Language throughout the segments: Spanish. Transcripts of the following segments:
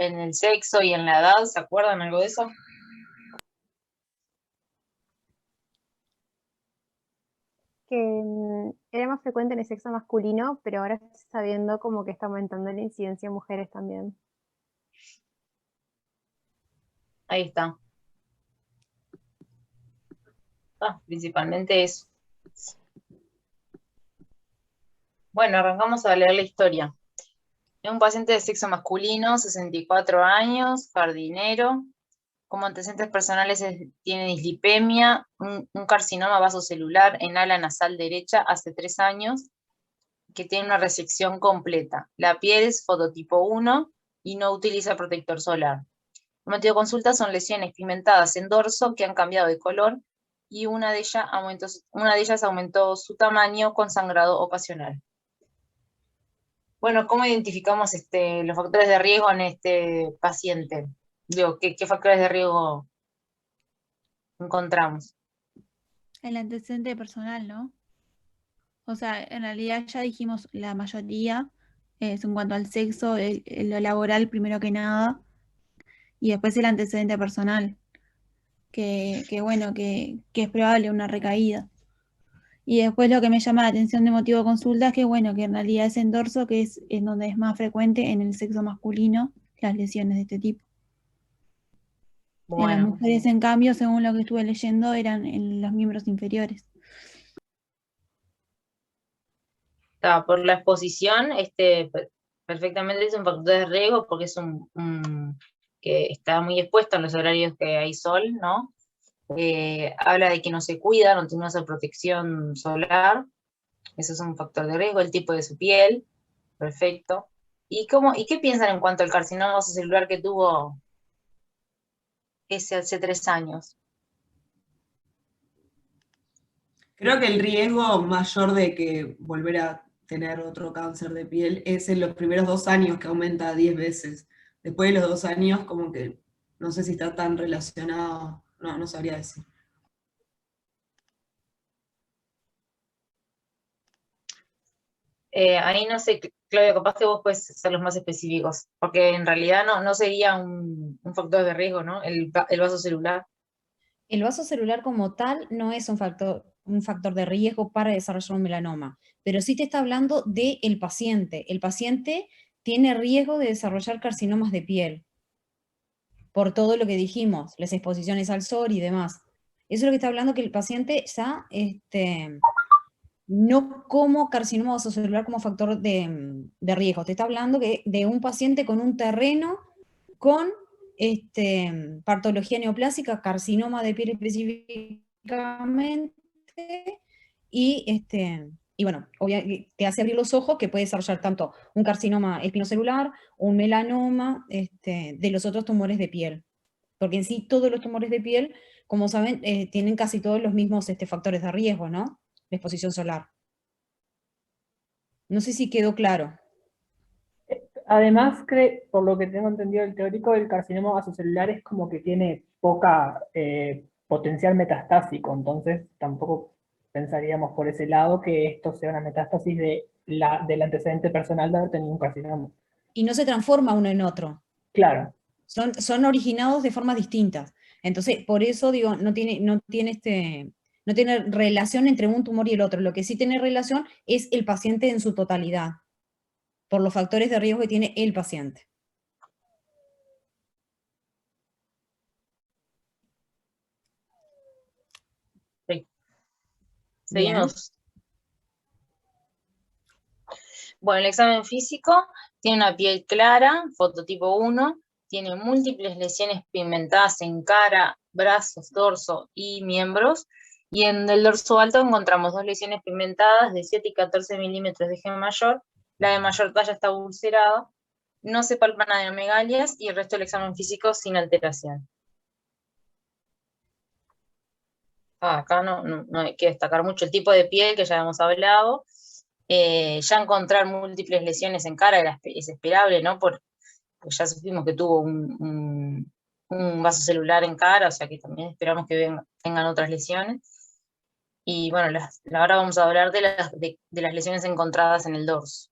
en el sexo y en la edad? ¿Se acuerdan algo de eso? Que era más frecuente en el sexo masculino, pero ahora se está viendo como que está aumentando la incidencia en mujeres también. Ahí está. Principalmente eso. Bueno, arrancamos a leer la historia. Es un paciente de sexo masculino, 64 años, jardinero. Como antecedentes personales tiene dislipemia, un carcinoma vasocelular en ala nasal derecha hace 3 años, que tiene una resección completa. La piel es fototipo 1 y no utiliza protector solar. El motivo de consulta son lesiones pigmentadas en dorso que han cambiado de color y una de ellas aumentó su tamaño con sangrado ocasional. Bueno, ¿cómo identificamos los factores de riesgo en este paciente? Digo, ¿qué factores de riesgo encontramos? El antecedente personal, ¿no? O sea, en realidad ya dijimos la mayoría, es en cuanto al sexo, lo laboral primero que nada, y después el antecedente personal, que es probable una recaída. Y después lo que me llama la atención de motivo de consulta es que, bueno, que en realidad es en dorso, que es en donde es más frecuente en el sexo masculino las lesiones de este tipo. En las Bueno, mujeres, en cambio, según lo que estuve leyendo, eran en los miembros inferiores. por la exposición, perfectamente es un factor de riesgo porque es que está muy expuesto en los horarios que hay sol, ¿no? Habla de que no se cuida, no tiene esa protección solar, eso es un factor de riesgo, el tipo de su piel, perfecto. ¿Y qué piensan en cuanto al carcinoma celular que tuvo ese hace 3 años? Creo que el riesgo mayor de que volver a tener otro cáncer de piel es en los primeros 2 años, que aumenta 10 veces. Después de los 2 años, como que no sé si está tan relacionado, no sabría decir. Ahí no sé, Claudia, capaz que vos puedes ser los más específicos, porque en realidad no sería un factor de riesgo, ¿no? El vaso celular. El vaso celular como tal no es un factor de riesgo para desarrollar un melanoma, pero sí te está hablando del paciente. El paciente tiene riesgo de desarrollar carcinomas de piel, por todo lo que dijimos, las exposiciones al sol y demás. Eso es lo que está hablando, que el paciente ya no como carcinoma vasocelular como factor de riesgo. Te está hablando de un paciente con un terreno con patología neoplásica, carcinoma de piel específicamente, y bueno, te hace abrir los ojos que puede desarrollar tanto un carcinoma espinocelular, un melanoma, de los otros tumores de piel. Porque en sí todos los tumores de piel, como saben, tienen casi todos los mismos factores de riesgo, ¿no? La exposición solar. No sé si quedó claro. Además, por lo que tengo entendido del teórico, el carcinoma vasocelular es como que tiene poca potencial metastásico, entonces tampoco pensaríamos por ese lado que esto sea una metástasis del antecedente personal de haber tenido un carcinoma. Y no se transforma uno en otro. Claro. Son originados de formas distintas. Entonces, por eso digo, no tiene relación entre un tumor y el otro. Lo que sí tiene relación es el paciente en su totalidad, por los factores de riesgo que tiene el paciente. Sí. Seguimos. Bueno, el examen físico tiene una piel clara, fototipo 1, tiene múltiples lesiones pigmentadas en cara, brazos, dorso y miembros, y en el dorso alto encontramos 2 lesiones pigmentadas de 7 y 14 milímetros de G mayor, la de mayor talla está ulcerada, no se palpan adenomegalias y el resto del examen físico sin alteración. Acá no hay que destacar mucho el tipo de piel que ya hemos hablado. Ya encontrar múltiples lesiones en cara es esperable, ¿no? Porque ya supimos que tuvo un vaso celular en cara, o sea que también esperamos que tengan otras lesiones. Y bueno, ahora vamos a hablar de las lesiones encontradas en el dorso.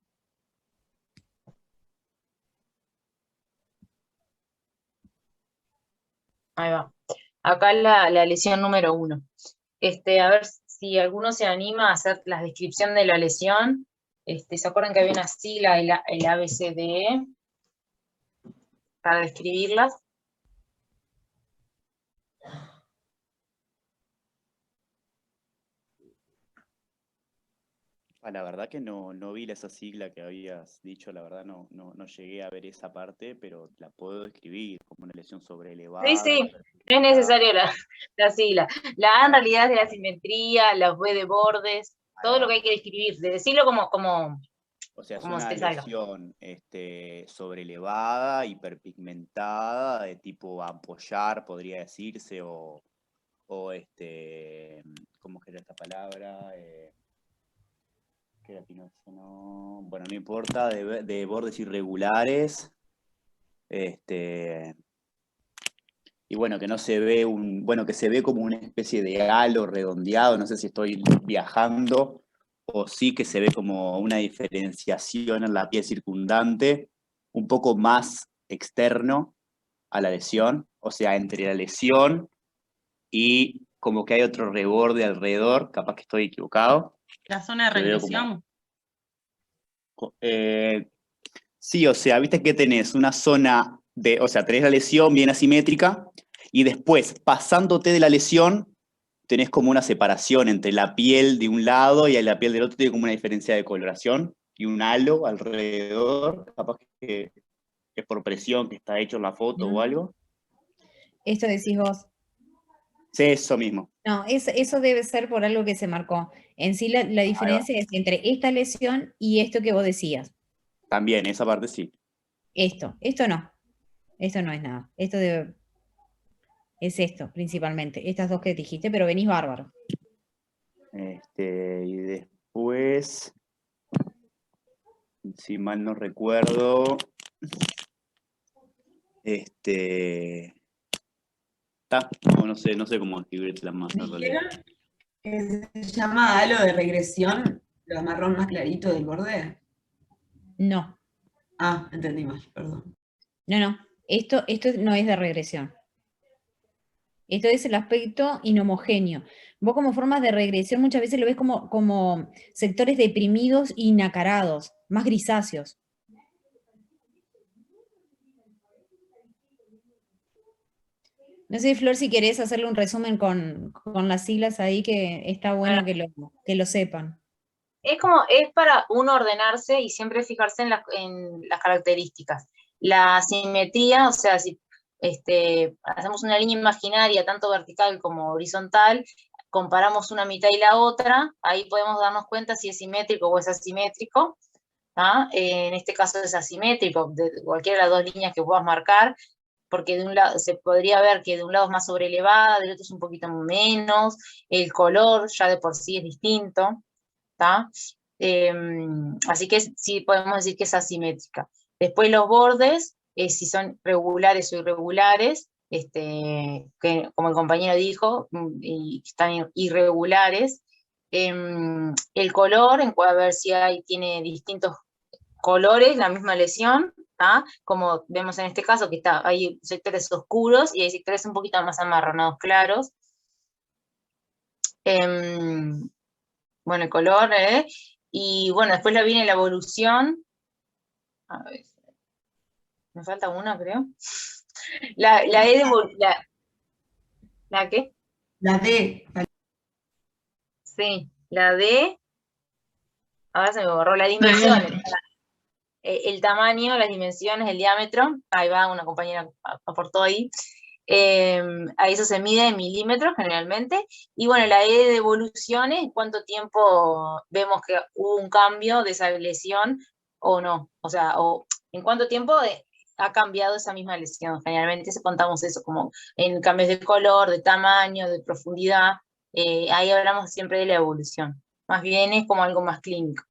Ahí va. Acá la lesión número 1. A ver si alguno se anima a hacer la descripción de la lesión. ¿Se acuerdan que había una sigla, el ABCDE, para describirlas? La verdad que no vi esa sigla que habías dicho, la verdad no llegué a ver esa parte, pero la puedo describir como una lesión sobrelevada. Sí, no es necesario la sigla. La A en realidad es de la simetría, la B de bordes, todo lo que hay que describir, de decirlo como o sea, es como una te salga. lesión sobrelevada, hiperpigmentada, de tipo ampollar, podría decirse, o ¿cómo es que era esta palabra? Bueno, no importa, de bordes irregulares, y bueno, que no se ve que se ve como una especie de halo redondeado, no sé si estoy viajando, o sí que se ve como una diferenciación en la piel circundante, un poco más externo a la lesión, o sea, entre la lesión y como que hay otro reborde alrededor, capaz que estoy equivocado. La zona de regresión. Sí, o sea, viste que tenés una zona o sea, tenés la lesión bien asimétrica y después, pasándote de la lesión, tenés como una separación entre la piel de un lado y la piel del otro, tiene como una diferencia de coloración y un halo alrededor, capaz que es por presión que está hecho en la foto o algo. Esto decís vos. Sí, eso mismo. No, eso debe ser por algo que se marcó. En sí la diferencia es entre esta lesión y esto que vos decías. También, esa parte sí. Esto no es nada. Es esto, principalmente. Estas dos que dijiste, pero venís bárbaro. Y después, si mal no recuerdo, no sé cómo escribirte más. ¿Dijeron que se llama halo de regresión, lo marrón más clarito del borde? No. Ah, entendí mal, perdón. No. Esto no es de regresión. Esto es el aspecto inhomogéneo. Vos como formas de regresión muchas veces lo ves como sectores deprimidos y nacarados, más grisáceos. No sé, Flor, si querés hacerle un resumen con las siglas ahí, que está bueno que lo sepan. Es para uno ordenarse y siempre fijarse en las características. La simetría, o sea, si hacemos una línea imaginaria, tanto vertical como horizontal, comparamos una mitad y la otra, ahí podemos darnos cuenta si es simétrico o es asimétrico. En este caso es asimétrico, de cualquiera de las dos líneas que puedas marcar, porque de un lado se podría ver que de un lado es más sobrelevada, del otro es un poquito menos, el color ya de por sí es distinto. Así que sí podemos decir que es asimétrica. Después los bordes, si son regulares o irregulares, que como el compañero dijo, y están irregulares. El color, a ver si tiene distintos colores, la misma lesión, como vemos en este caso, que hay sectores oscuros y hay sectores un poquito más amarronados claros. Bueno, el color, y bueno, después viene la evolución. A ver, me falta una, creo. ¿La qué? La D. Sí, la D. Ahora se me borró la dimensión. El tamaño, las dimensiones, el diámetro. Ahí va, una compañera aportó ahí. A eso se mide en milímetros generalmente. Y bueno, la E de evoluciones, cuánto tiempo vemos que hubo un cambio de esa lesión o no. O sea, o en cuánto tiempo ha cambiado esa misma lesión. Generalmente contamos eso como en cambios de color, de tamaño, de profundidad. Ahí hablamos siempre de la evolución. Más bien es como algo más clínico.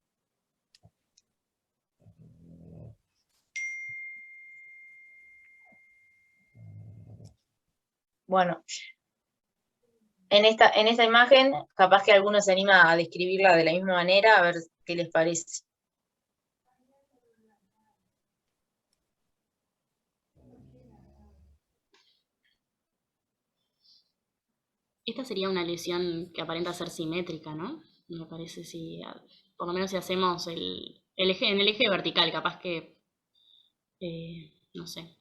Bueno, en esta imagen, capaz que alguno se anima a describirla de la misma manera, a ver qué les parece. esta sería una lesión que aparenta ser simétrica, ¿no? Me parece, si, por lo menos si hacemos el eje, en el eje vertical, capaz que, no sé.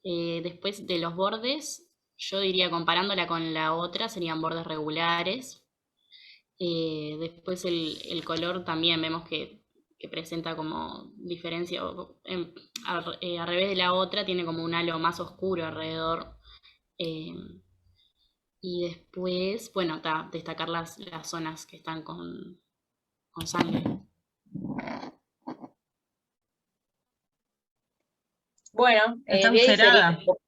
Después de los bordes, yo diría, comparándola con la otra, serían bordes regulares. Después el color también vemos que presenta como diferencia, al revés de la otra, tiene como un halo más oscuro alrededor. Y después, bueno, destacar las zonas que están con sangre. Bueno, Está voy a diferir ulcerada. un poco.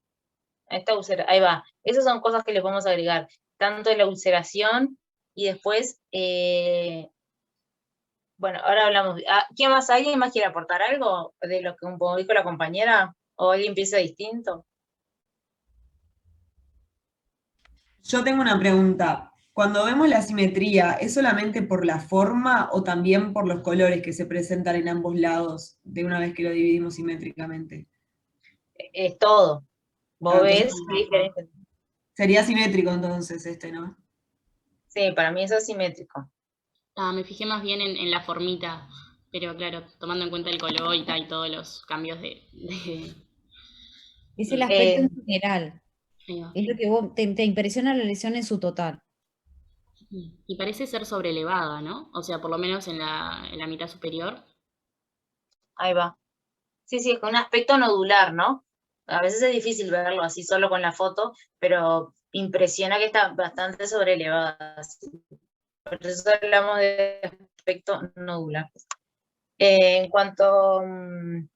Ahí va. Esas son cosas que le podemos agregar, tanto de la ulceración y después, bueno, ahora hablamos. ¿Quién más? ¿Alguien más quiere aportar algo de lo que como dijo la compañera? ¿O alguien piensa distinto? Yo tengo una pregunta. Cuando vemos la simetría, ¿es solamente por la forma o también por los colores que se presentan en ambos lados de una vez que lo dividimos simétricamente? Es todo. ¿Vos Entonces, ves qué diferencia? sería simétrico entonces ¿no? Sí, para mí eso es simétrico. Me fijé más bien en la formita, pero claro, tomando en cuenta el color y todos los cambios de... Es el aspecto Eh, en general. Ahí va. Es lo que te impresiona la lesión en su total. Y parece ser sobrelevada, ¿no? O sea, por lo menos en la mitad superior. Ahí va. Sí, sí, es con un aspecto nodular, ¿no? A veces es difícil verlo así solo con la foto, pero impresiona que está bastante sobrelevada. Sí. Por eso hablamos de aspecto nodular. En cuanto, bueno,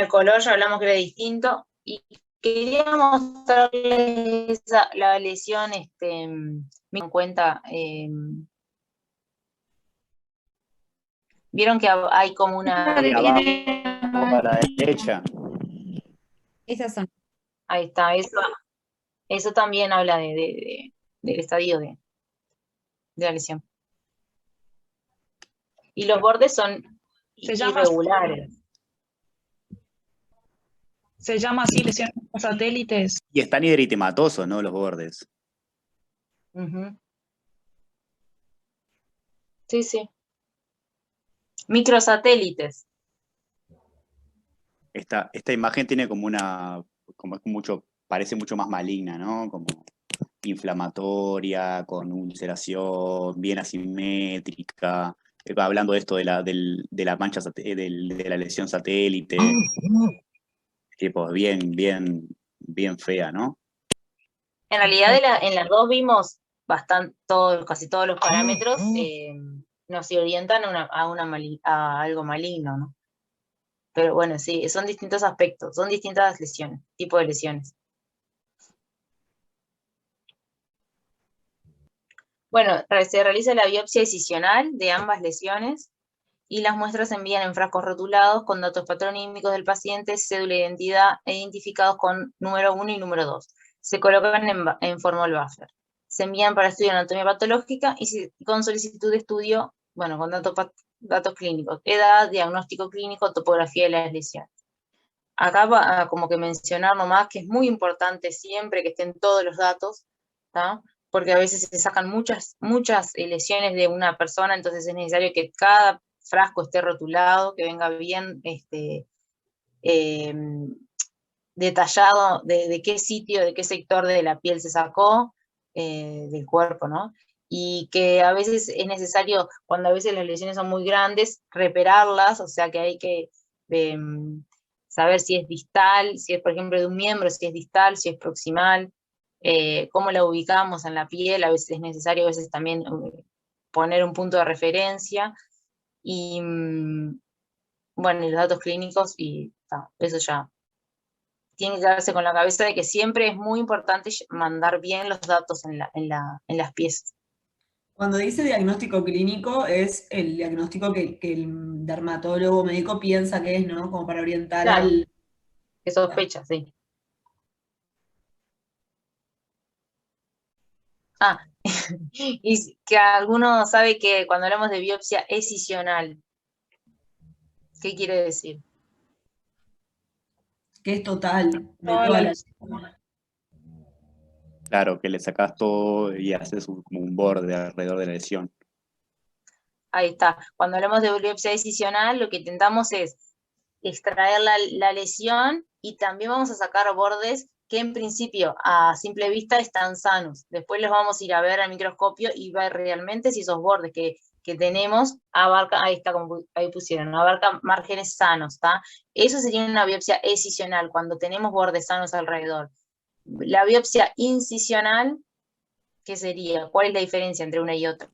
el color ya hablamos que era distinto, y quería mostrarles la lesión, me en cuenta, vieron que hay como una... Ahí abajo a la derecha. Esas son. Ahí está, eso también habla del estadio de la lesión. Y los bordes son Se llama, irregulares. se llama así lesiones satélites. Y están hideritematosos, ¿no? Los bordes. Ujú. Sí, sí. Microsatélites. Esta imagen tiene como es mucho, parece mucho más maligna, ¿no? Como inflamatoria, con ulceración, bien asimétrica. Hablando de esto de la mancha, de la lesión satélite. Tipo, bien fea, ¿no? En realidad en las dos vimos casi todos los parámetros nos orientan a algo maligno, ¿no? Pero bueno, sí, son distintos aspectos, son distintas lesiones, tipos de lesiones. Bueno, se realiza la biopsia excisional de ambas lesiones y las muestras se envían en frascos rotulados con datos patronímicos del paciente, cédula de identidad e identificados con número 1 y número 2. Se colocan en formol buffer. Se envían para estudio de anatomía patológica y con solicitud de estudio, bueno, con datos clínicos, edad, diagnóstico clínico, topografía de las lesiones. Acá va como que mencionar nomás que es muy importante siempre que estén todos los datos, ¿tá? Porque a veces se sacan muchas lesiones de una persona, entonces es necesario que cada frasco esté rotulado, que venga bien detallado de qué sitio, de qué sector de la piel se sacó, del cuerpo, ¿no? Y que a veces es necesario, cuando a veces las lesiones son muy grandes, repararlas, o sea que hay que saber si es distal, si es por ejemplo de un miembro, si es distal, si es proximal, cómo la ubicamos en la piel, a veces es necesario, a veces también poner un punto de referencia, y bueno, y los datos clínicos, y eso ya tiene que quedarse con la cabeza de que siempre es muy importante mandar bien los datos en las piezas. Cuando dice diagnóstico clínico, es el diagnóstico que el dermatólogo médico piensa que es, ¿no? Como para orientar Claro, al... que sospecha, sí. Y que alguno sabe que cuando hablamos de biopsia excisional, ¿qué quiere decir? Que es total, de Toda toda la la... lesión. Claro, que le sacás todo y haces como un borde alrededor de la lesión. Ahí está. Cuando hablamos de biopsia decisional, lo que intentamos es extraer la lesión y también vamos a sacar bordes que en principio a simple vista están sanos. Después los vamos a ir a ver al microscopio y ver realmente si esos bordes que tenemos abarcan, ahí está, como ahí pusieron, abarcan márgenes sanos, ¿está? Eso sería una biopsia escisional, cuando tenemos bordes sanos alrededor. La biopsia incisional, ¿qué sería? ¿Cuál es la diferencia entre una y otra?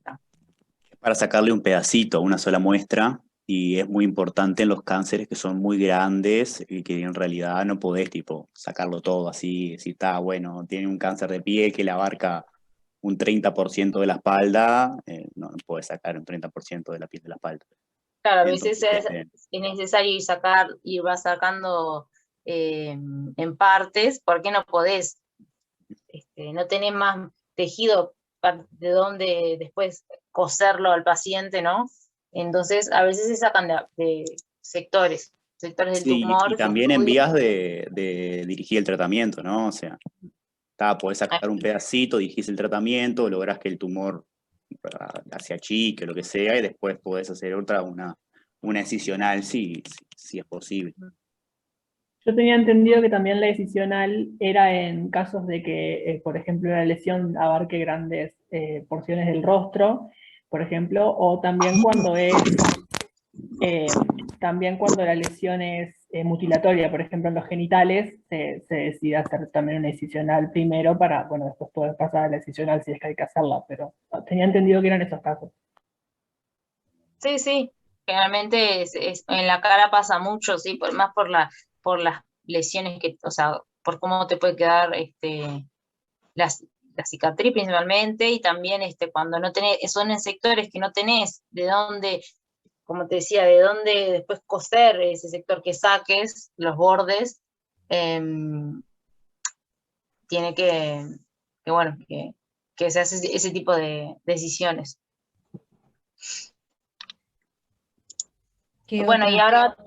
Para sacarle un pedacito a una sola muestra, y es muy importante en los cánceres que son muy grandes y que en realidad no podés tipo sacarlo todo así, si está bueno, tiene un cáncer de piel que le abarca un 30% de la espalda, no podés sacar un 30% de la piel de la espalda. Claro, a veces Entonces, es necesario ir va sacando en partes, porque no podés, no tenés más tejido de donde después coserlo al paciente, ¿no? Entonces, a veces se sacan de sectores del sí, tumor. y también en vías de dirigir el tratamiento, ¿no? O sea, podés sacar un pedacito, dirigís el tratamiento, lográs que el tumor se achique, lo que sea, y después podés hacer una excisional si es posible. Yo tenía entendido que también la decisional era en casos de que, por ejemplo, una lesión abarque grandes porciones del rostro, por ejemplo, o también cuando la lesión es mutilatoria, por ejemplo, en los genitales, se decide hacer también una decisional primero para, bueno, después poder pasar a la decisional si es que hay que hacerla, pero tenía entendido que eran esos casos. Sí, sí, generalmente en la cara pasa mucho, sí, más por las lesiones o sea, por cómo te puede quedar la cicatriz principalmente, y también cuando no tenés, son en sectores que no tenés de dónde, como te decía, de dónde después coser ese sector que saques, los bordes, tiene que se hace ese tipo de decisiones. Bueno, y ahora...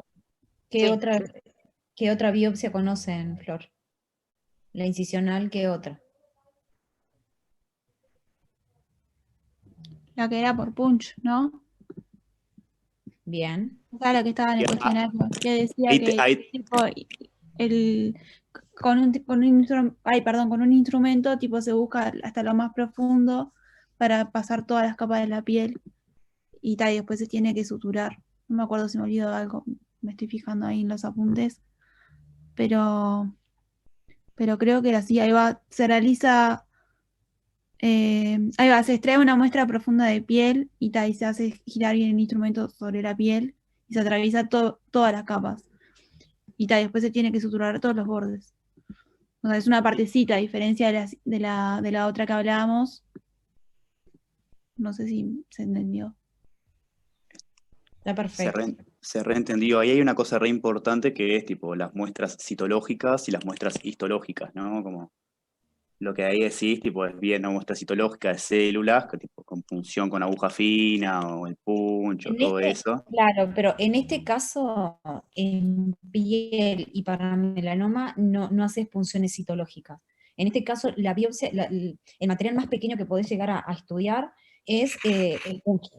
¿Qué otra biopsia conocen, Flor? La incisional, ¿qué otra? La que era por punch, ¿no? Bien. Esa la que estaba en el cuestionario, que decía que tipo, con un instrumento tipo se busca hasta lo más profundo para pasar todas las capas de la piel y después se tiene que suturar. No me acuerdo si me olvidó algo, me estoy fijando ahí en los apuntes, pero creo que era así. Ahí va, se realiza, se extrae una muestra profunda de piel y se hace girar bien el instrumento sobre la piel y se atraviesa todas las capas. Y después se tiene que suturar todos los bordes. O sea, es una partecita, a diferencia de la otra que hablábamos. No sé si se entendió. Está perfecto. Se reentendió. Ahí hay una cosa re importante que es tipo las muestras citológicas y las muestras histológicas, ¿no? Como lo que ahí decís, tipo, es bien una muestra citológica de células, que, tipo, con punción con aguja fina o el puncho, todo eso. Claro, pero en este caso, en piel y para melanoma, no haces punciones citológicas. En este caso, la biopsia, el material más pequeño que podés llegar a estudiar es el punch.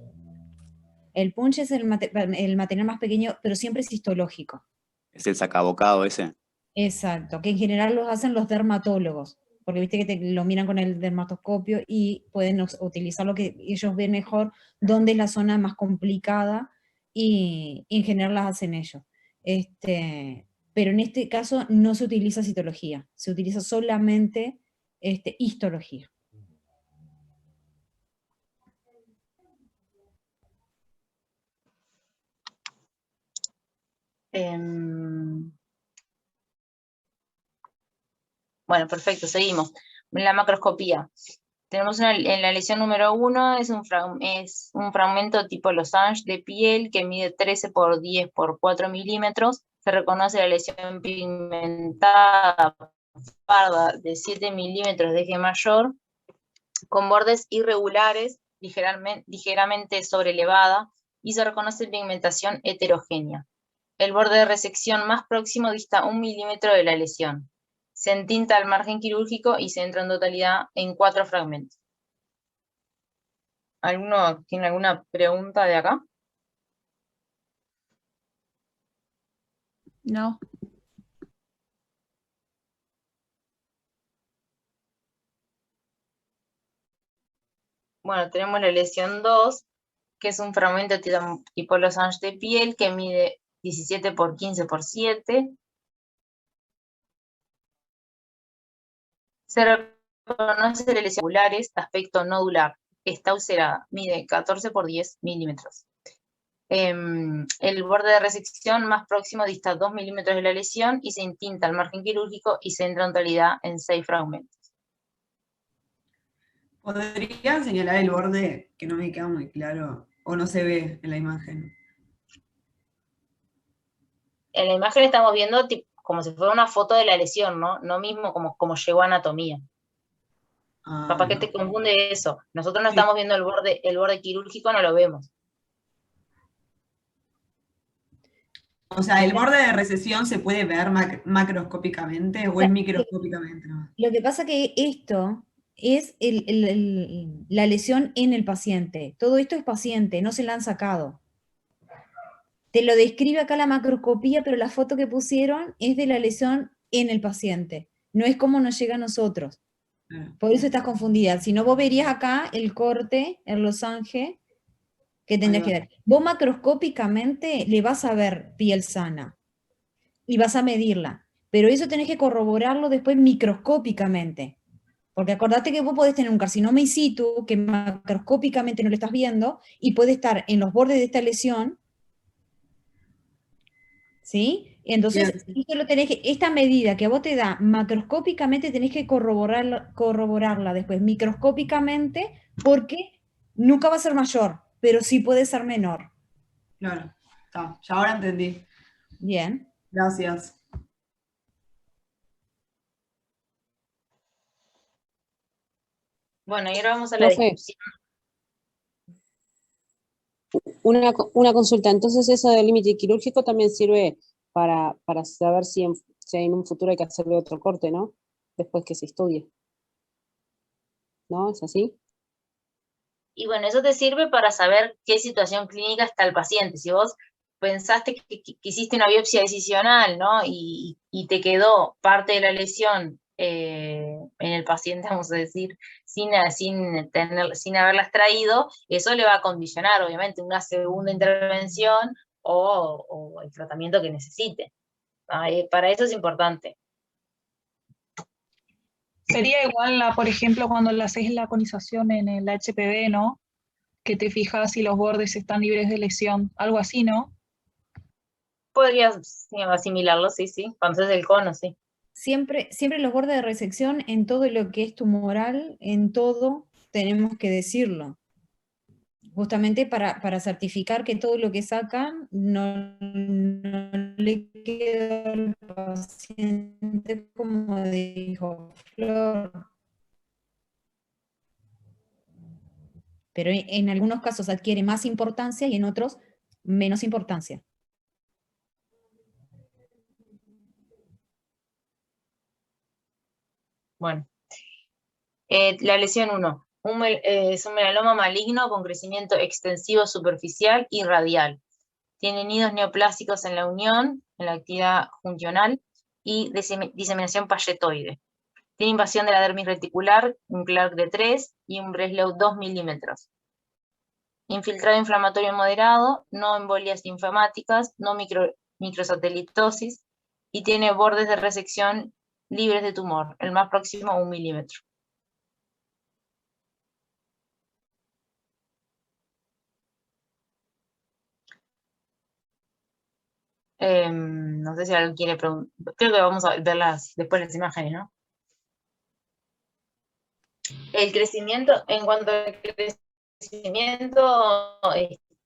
El punch es el material más pequeño, pero siempre es histológico. Es el sacabocado ese. Exacto, que en general los hacen los dermatólogos, porque viste que te lo miran con el dermatoscopio y pueden utilizar lo que ellos ven mejor, dónde es la zona más complicada, y en general las hacen ellos. Pero en este caso no se utiliza citología, se utiliza solamente histología. Bueno, perfecto, seguimos. La macroscopía. Tenemos en la lesión número 1, es un fragmento tipo losange de piel que mide 13 por 10 por 4 milímetros. Se reconoce la lesión pigmentada parda de 7 milímetros de eje mayor, con bordes irregulares, ligeramente sobrelevada, y se reconoce pigmentación heterogénea. El borde de resección más próximo dista 1 milímetro de la lesión. se entinta el margen quirúrgico y se entra en totalidad en 4 fragmentos. ¿Alguno tiene alguna pregunta de acá? No. Bueno, tenemos la lesión 2, que es un fragmento tipo losange de piel que mide 17 por 15 por 7. Se reconoce la lesión oculares de aspecto nodular. Está ulcerada, mide 14 por 10 milímetros. El borde de resección más próximo dista 2 milímetros de la lesión y se entinta el margen quirúrgico y se entra en totalidad en 6 fragmentos. ¿Podrían señalar el borde que no me queda muy claro o no se ve en la imagen? En la imagen estamos viendo como si fuera una foto de la lesión, ¿no? No mismo como llegó a anatomía. Capaz que te confunde eso. Nosotros no estamos viendo el borde quirúrgico, no lo vemos. O sea, ¿el borde de recesión se puede ver macroscópicamente o es microscópicamente? ¿No? Lo que pasa que esto es la lesión en el paciente. Todo esto es paciente, no se la han sacado. Te lo describe acá la macroscopía, pero la foto que pusieron es de la lesión en el paciente. No es como nos llega a nosotros. Por eso estás confundida. Si no, vos verías acá el corte, el losange, que tendrías que ver. Vos macroscópicamente le vas a ver piel sana y vas a medirla, pero eso tenés que corroborarlo después microscópicamente. Porque acordate que vos podés tener un carcinoma in situ que macroscópicamente no lo estás viendo y puede estar en los bordes de esta lesión. ¿Sí? Entonces, esto lo tenés que, esta medida que a vos te da macroscópicamente tenés que corroborarla después microscópicamente porque nunca va a ser mayor, pero sí puede ser menor. Claro, está. Ya ahora entendí. Bien. Gracias. Bueno, y ahora vamos a la Profe, descripción. una consulta. Entonces, eso del límite quirúrgico también sirve para saber si en un futuro hay que hacerle otro corte, ¿no? Después que se estudie. ¿No? ¿Es así? Y bueno, eso te sirve para saber qué situación clínica está el paciente. Si vos pensaste que hiciste una biopsia decisional, ¿no? Y te quedó parte de la lesión en el paciente, vamos a decir, sin haberla extraído, eso le va a condicionar, obviamente, una segunda intervención o el tratamiento que necesite. Para eso es importante. Sería igual, por ejemplo, cuando le haces la conización en el HPV, ¿no? Que te fijas si los bordes están libres de lesión, algo así, ¿no? Podrías asimilarlo, sí, cuando haces el cono, sí. Siempre los bordes de resección en todo lo que es tumoral, en todo tenemos que decirlo. Justamente para certificar que todo lo que sacan no le queda al paciente como dijo Flor. Pero en algunos casos adquiere más importancia y en otros menos importancia. Bueno, la lesión 1. Es un melanoma maligno con crecimiento extensivo superficial y radial. Tiene nidos neoplásicos en la unión, en la actividad juncional y diseminación palletoide. Tiene invasión de la dermis reticular, un Clark de 3 y un Breslow 2 milímetros. Infiltrado inflamatorio moderado, no embolias linfáticas, no microsatelitosis y tiene bordes de resección libres de tumor, el más próximo 1 milímetro. No sé si alguien quiere preguntar. Creo que vamos a ver después las imágenes, ¿no? El crecimiento, en cuanto al crecimiento,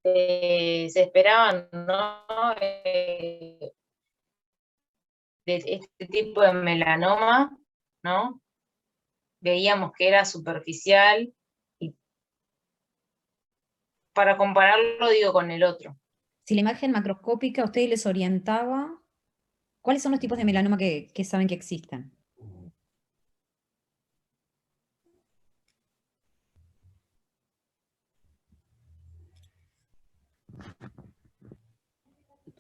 se esperaban, ¿no? De este tipo de melanoma, ¿no? Veíamos que era superficial, y para compararlo, digo, con el otro. Si la imagen macroscópica a ustedes les orientaba, ¿cuáles son los tipos de melanoma que saben que existen?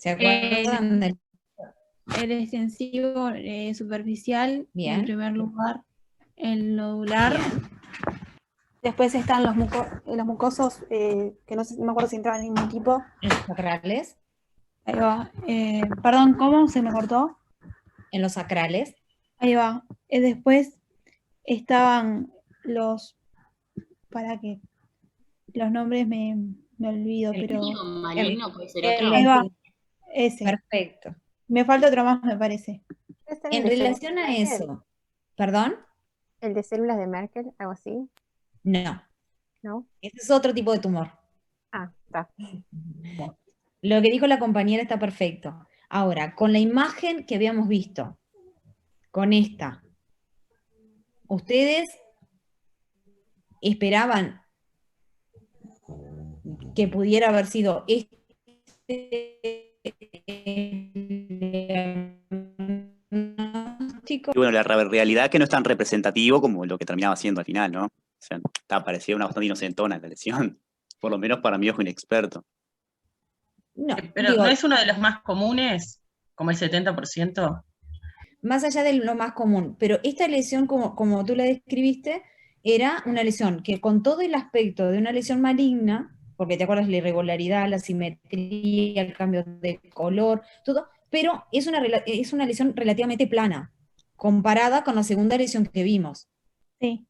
¿Se acuerdan del El extensivo superficial, en Bien. primer lugar, el nodular. Después están los mucosos, que no sé, no me acuerdo si entraban en ningún tipo. en los sacrales? Ahí va. Perdón, ¿cómo? ¿Se me cortó? En los sacrales. Ahí va. Después estaban los, para que los nombres me olvido, El pero Líquido maligno puede ser el- otro. ahí va, ese. Perfecto. Me falta otro más, me parece. ¿Puede ser En el de células relación de a Merkel? eso, ¿perdón? ¿El de células de Merkel? ¿Algo así? No, ¿No? ese es otro tipo de tumor. Ah, está. Lo que dijo la compañera está perfecto. Ahora, con la imagen que habíamos visto, con esta, ¿ustedes esperaban que pudiera haber sido este diagnóstico? Y bueno, la realidad es que no es tan representativo como lo que terminaba siendo al final, ¿no? O sea, parecía una bastante inocentona la lesión. Por lo menos para mí, ojo inexperto. No, Pero digo, ¿no es uno de los más comunes, como el 70%? más allá de lo más común, pero esta lesión, como tú la describiste, era una lesión que con todo el aspecto de una lesión maligna, porque te acuerdas la irregularidad, la simetría, el cambio de color, todo, pero es una lesión relativamente plana, comparada con la segunda lesión que vimos. Sí,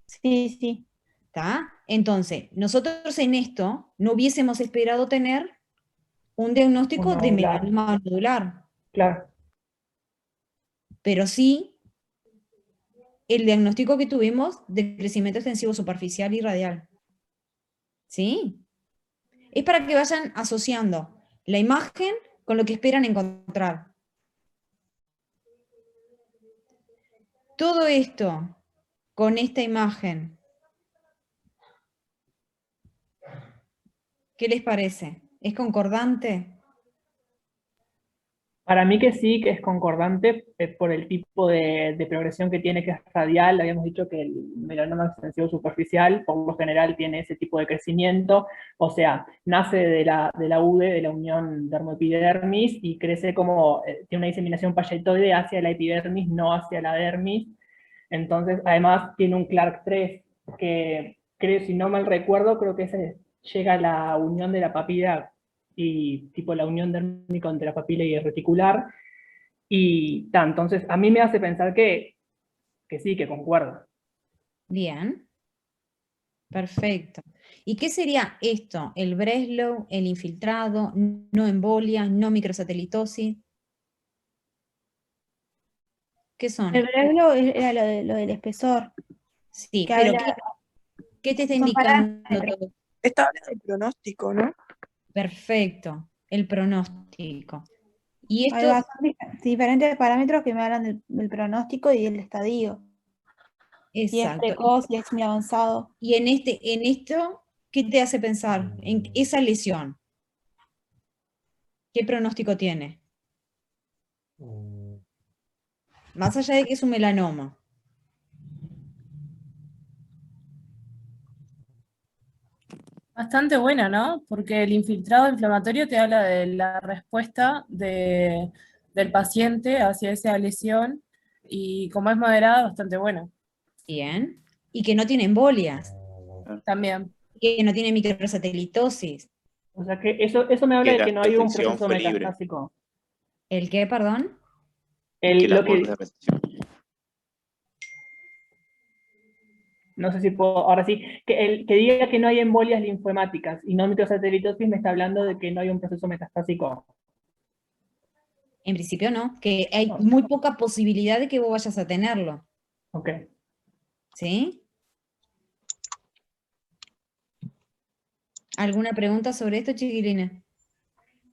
sí, sí. ¿Está? Entonces, nosotros en esto no hubiésemos esperado tener un diagnóstico Un de nodular. melanoma nodular, Claro. pero sí el diagnóstico que tuvimos de crecimiento extensivo superficial y radial. ¿Sí? Es para que vayan asociando la imagen con lo que esperan encontrar. Todo esto con esta imagen, ¿qué les parece? ¿Es concordante? Para mí que sí, que es concordante por el tipo de progresión que tiene, que es radial. Habíamos dicho que el melanoma extensivo superficial, por lo general, tiene ese tipo de crecimiento. O sea, nace de la UDE, de la unión dermoepidermis, y crece como, tiene una diseminación payetoide hacia la epidermis, no hacia la dermis. Entonces, además, tiene un Clark3, que creo, si no mal recuerdo, creo que ese llega a la unión de la papila y tipo la unión dérmica entre la papila y el reticular, y entonces a mí me hace pensar que sí, que concuerdo. Bien. Perfecto. ¿Y qué sería esto? ¿El Breslow, el infiltrado, no embolia, no microsatelitosis? ¿Qué son? El Breglo era lo del espesor. Sí, que pero habla- ¿qué te está son indicando parámetros. todo? Esta habla del pronóstico, ¿no? Perfecto, el pronóstico. Y Ahí esto, va, son diferentes parámetros que me hablan del pronóstico y del estadio. Si es exacto. precoz, si es muy avanzado. Y en esto, ¿qué te hace pensar? En esa lesión. ¿Qué pronóstico tiene? Más allá de que es un melanoma. Bastante buena, ¿no? Porque el infiltrado inflamatorio te habla de la respuesta del paciente hacia esa lesión y como es moderada, bastante buena. Bien. Y que no tiene embolias. También. Que no tiene microsatelitosis. O sea que eso me habla Que de la que no hay un extensión proceso fue libre. metastásico. ¿El qué, perdón? Que las Lo que, bordes de recepción. no sé si puedo, ahora sí, que diga que no hay embolias linfohemáticas y no microsatelitosis me está hablando de que no hay un proceso metastásico. En principio no, que hay muy poca posibilidad de que vos vayas a tenerlo. Ok. ¿Sí? ¿Alguna pregunta sobre esto, chiquilines?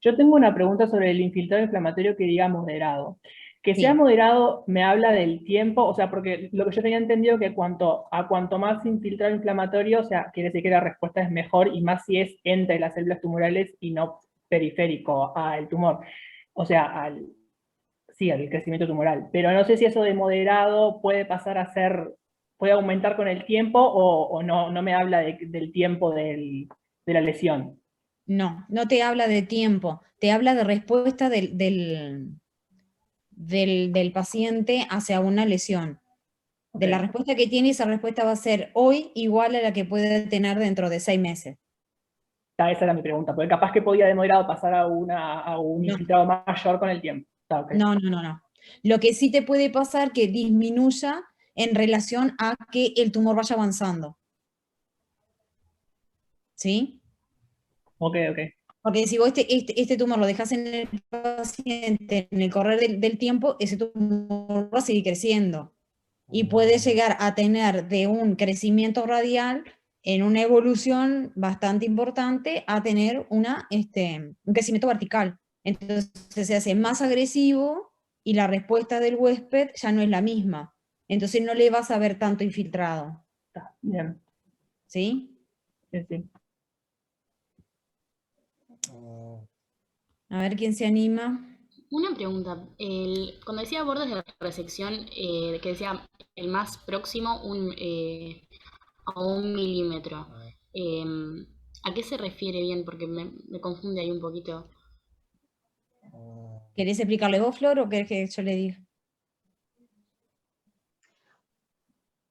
Yo tengo una pregunta sobre el infiltrado inflamatorio que diga moderado. Que Sí. sea moderado me habla del tiempo, o sea, porque lo que yo tenía entendido que cuanto más infiltrado inflamatorio, o sea, quiere decir que la respuesta es mejor y más si es entre las células tumorales y no periférico al tumor. O sea, al crecimiento tumoral. Pero no sé si eso de moderado puede pasar a ser, puede aumentar con el tiempo o no me habla del tiempo de la lesión. No, no te habla de tiempo, te habla de respuesta del paciente hacia una lesión. De la Ok. respuesta que tiene, esa respuesta va a ser hoy igual a la que puede tener dentro de 6 meses. Esa era mi pregunta, porque capaz que podía de moderado pasar a un infiltrado mayor con el tiempo. Ok. No. Lo que sí te puede pasar que disminuya en relación a que el tumor vaya avanzando. ¿Sí? Ok. Porque si vos este tumor lo dejas en el paciente en el correr del tiempo, ese tumor va a seguir creciendo. Y puede llegar a tener de un crecimiento radial en una evolución bastante importante a tener un crecimiento vertical. Entonces se hace más agresivo y la respuesta del huésped ya no es la misma. Entonces no le vas a ver tanto infiltrado. Bien. ¿Sí? Sí. A ver quién se anima. Una pregunta. Cuando decía bordes de resección, que decía el más próximo a 1 milímetro, ¿a qué se refiere bien? Porque me confunde ahí un poquito. ¿Querés explicarle vos, Flor, o querés que yo le diga?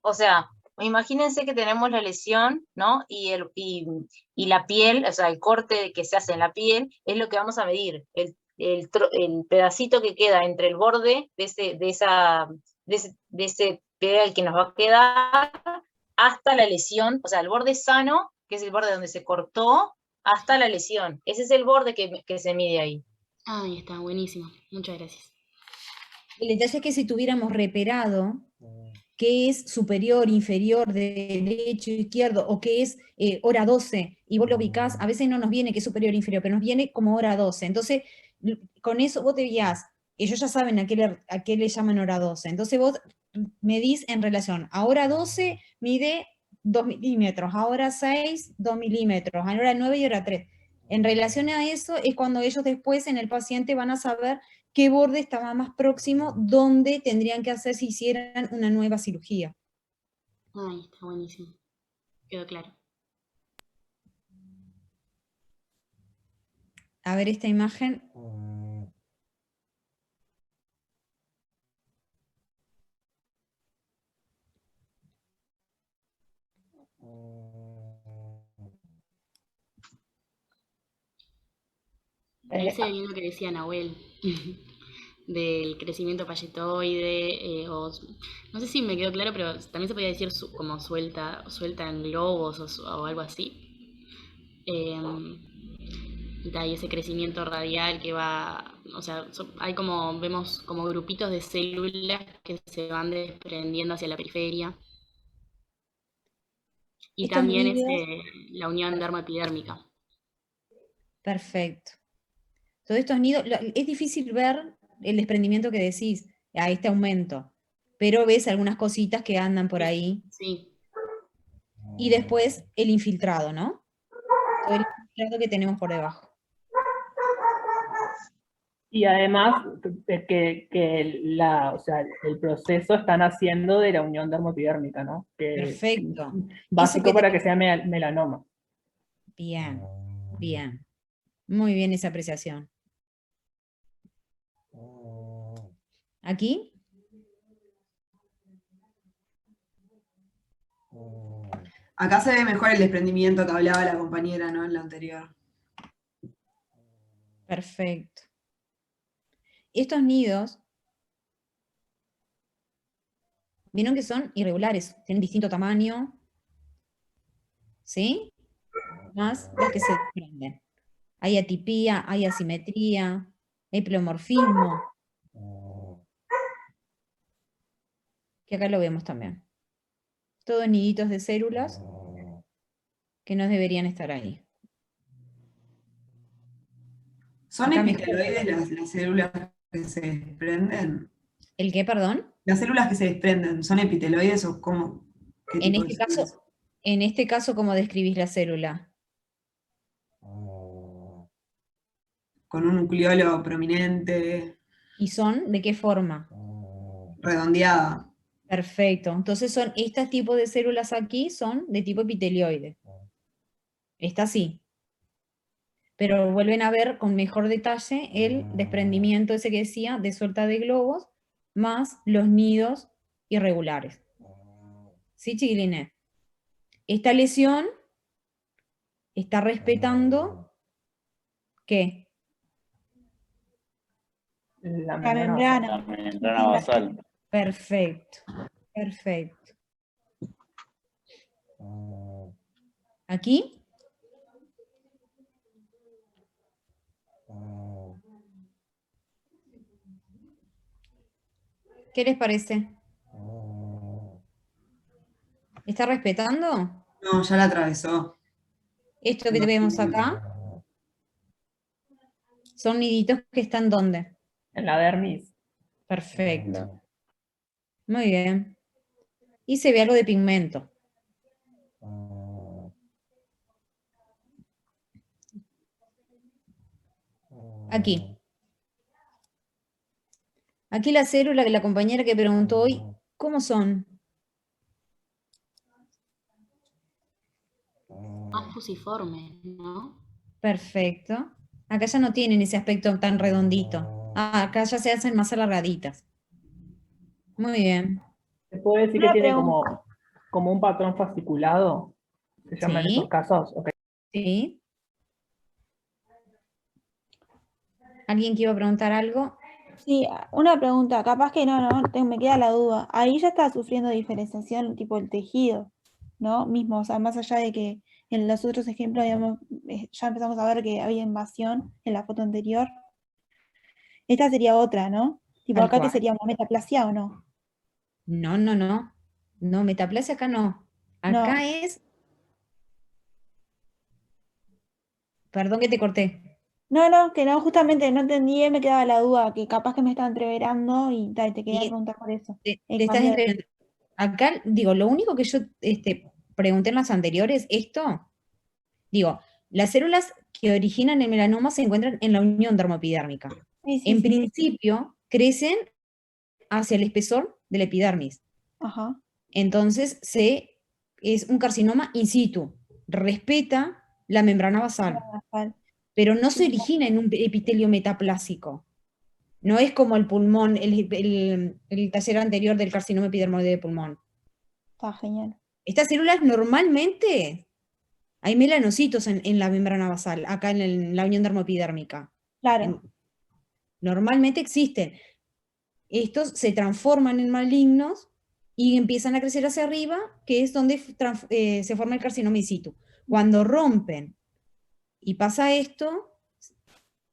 O sea, imagínense que tenemos la lesión, ¿no? Y la piel, o sea, el corte que se hace en la piel es lo que vamos a medir. El pedacito que queda entre el borde de ese pedal que nos va a quedar hasta la lesión, o sea, el borde sano, que es el borde donde se cortó, hasta la lesión. Ese es el borde que se mide ahí. Ahí está, buenísimo. Muchas gracias. El detalle es que si tuviéramos reperado qué es superior, inferior, derecho, izquierdo, o qué es hora 12, y vos lo ubicás, a veces no nos viene que es superior, inferior, pero nos viene como hora 12. Entonces, con eso vos te guías, ellos ya saben a qué le llaman hora 12. Entonces vos medís en relación a hora 12, mide 2 milímetros, a hora 6, 2 milímetros, a hora 9 y hora 3. En relación a eso es cuando ellos después en el paciente van a saber qué borde estaba más próximo, dónde tendrían que hacer si hicieran una nueva cirugía. Ahí está, buenísimo. Quedó claro. A ver esta imagen. Ahí se ve lo que decía Nahuel, del crecimiento payetoide, no sé si me quedó claro, pero también se podía decir como suelta en globos o algo así. Y ese crecimiento radial que va, o sea, vemos como grupitos de células que se van desprendiendo hacia la periferia. Y Estos también nidos, la unión dermoepidérmica. perfecto. Todos estos nidos, es difícil ver el desprendimiento que decís, a este aumento, pero ves algunas cositas que andan por ahí. Sí. Y después el infiltrado, ¿no? Todo el infiltrado que tenemos por debajo. Y además o sea, el proceso están haciendo de la unión dermopidérmica, ¿no? Perfecto. Básico para que sea melanoma. Bien, bien. Muy bien esa apreciación. ¿Aquí? Acá se ve mejor el desprendimiento que hablaba la compañera, ¿no? En la anterior. Perfecto. Estos nidos, vieron que son irregulares, tienen distinto tamaño, ¿sí? Más las que se desprenden. Hay atipía, hay asimetría, hay pleomorfismo. Que acá lo vemos también. Todos niditos de células que no deberían estar ahí. ¿Son Acá epiteloides las células que se desprenden? ¿El qué, perdón? ¿Las células que se desprenden son epiteloides o cómo? ¿Qué En tipo de células? este caso, ¿cómo describís la célula? Con un nucleolo prominente, ¿Y son de qué forma? redondeada. Perfecto. Entonces son este tipo de células aquí son de tipo epitelioide. Esta sí. pero vuelven a ver con mejor detalle el desprendimiento ese que decía de suelta de globos, más los nidos irregulares. ¿Sí, chiquilines? Esta lesión está respetando, ¿qué? La La membrana. membrana. La membrana basal. Perfecto, perfecto. ¿Aquí? ¿Qué les parece? ¿Está respetando? No, ya la atravesó. Esto que vemos acá son niditos que están ¿dónde? En la dermis. Perfecto. Muy bien. Y se ve algo de pigmento. Aquí. Aquí la célula que la compañera que preguntó hoy, ¿cómo son? Más fusiforme, ¿no? Perfecto. Acá ya no tienen ese aspecto tan redondito. Ah, acá ya se hacen más alargaditas. Muy bien. ¿Se puede decir que Una tiene pregunta. como un patrón fasciculado? ¿Se llaman Sí. esos casos? Ok. Sí. ¿Alguien que iba a preguntar algo? Sí, una pregunta, capaz que me queda la duda. Ahí ya está sufriendo diferenciación tipo el tejido, ¿no? Mismo, o sea, más allá de que en los otros ejemplos ya empezamos a ver que había invasión en la foto anterior. Esta sería otra, ¿no? Tipo Tal acá que cual. sería una metaplasia o no. No, no, no. No, metaplasia acá no. No, Acá es... Perdón que te corté. que no, justamente no entendí, me quedaba la duda, que capaz que me estaba entreverando y te quería Y preguntar por eso. te En estás cambio, entre... Acá, digo, lo único que yo pregunté en las anteriores, digo, las células que originan el melanoma se encuentran en la unión dermoepidérmica. sí, En sí. principio, crecen hacia el espesor de la epidermis. Ajá. Entonces, es un carcinoma in situ. Respeta la membrana basal, Basal. pero no se origina en un epitelio metaplásico. No es como el pulmón, el taller anterior del carcinoma epidermoide de pulmón. Está genial. Estas células normalmente hay melanocitos en la membrana basal, acá en la unión dermoepidérmica. Claro. Normalmente existen. Estos se transforman en malignos y empiezan a crecer hacia arriba, que es donde se forma el carcinoma in situ. Cuando rompen y pasa esto,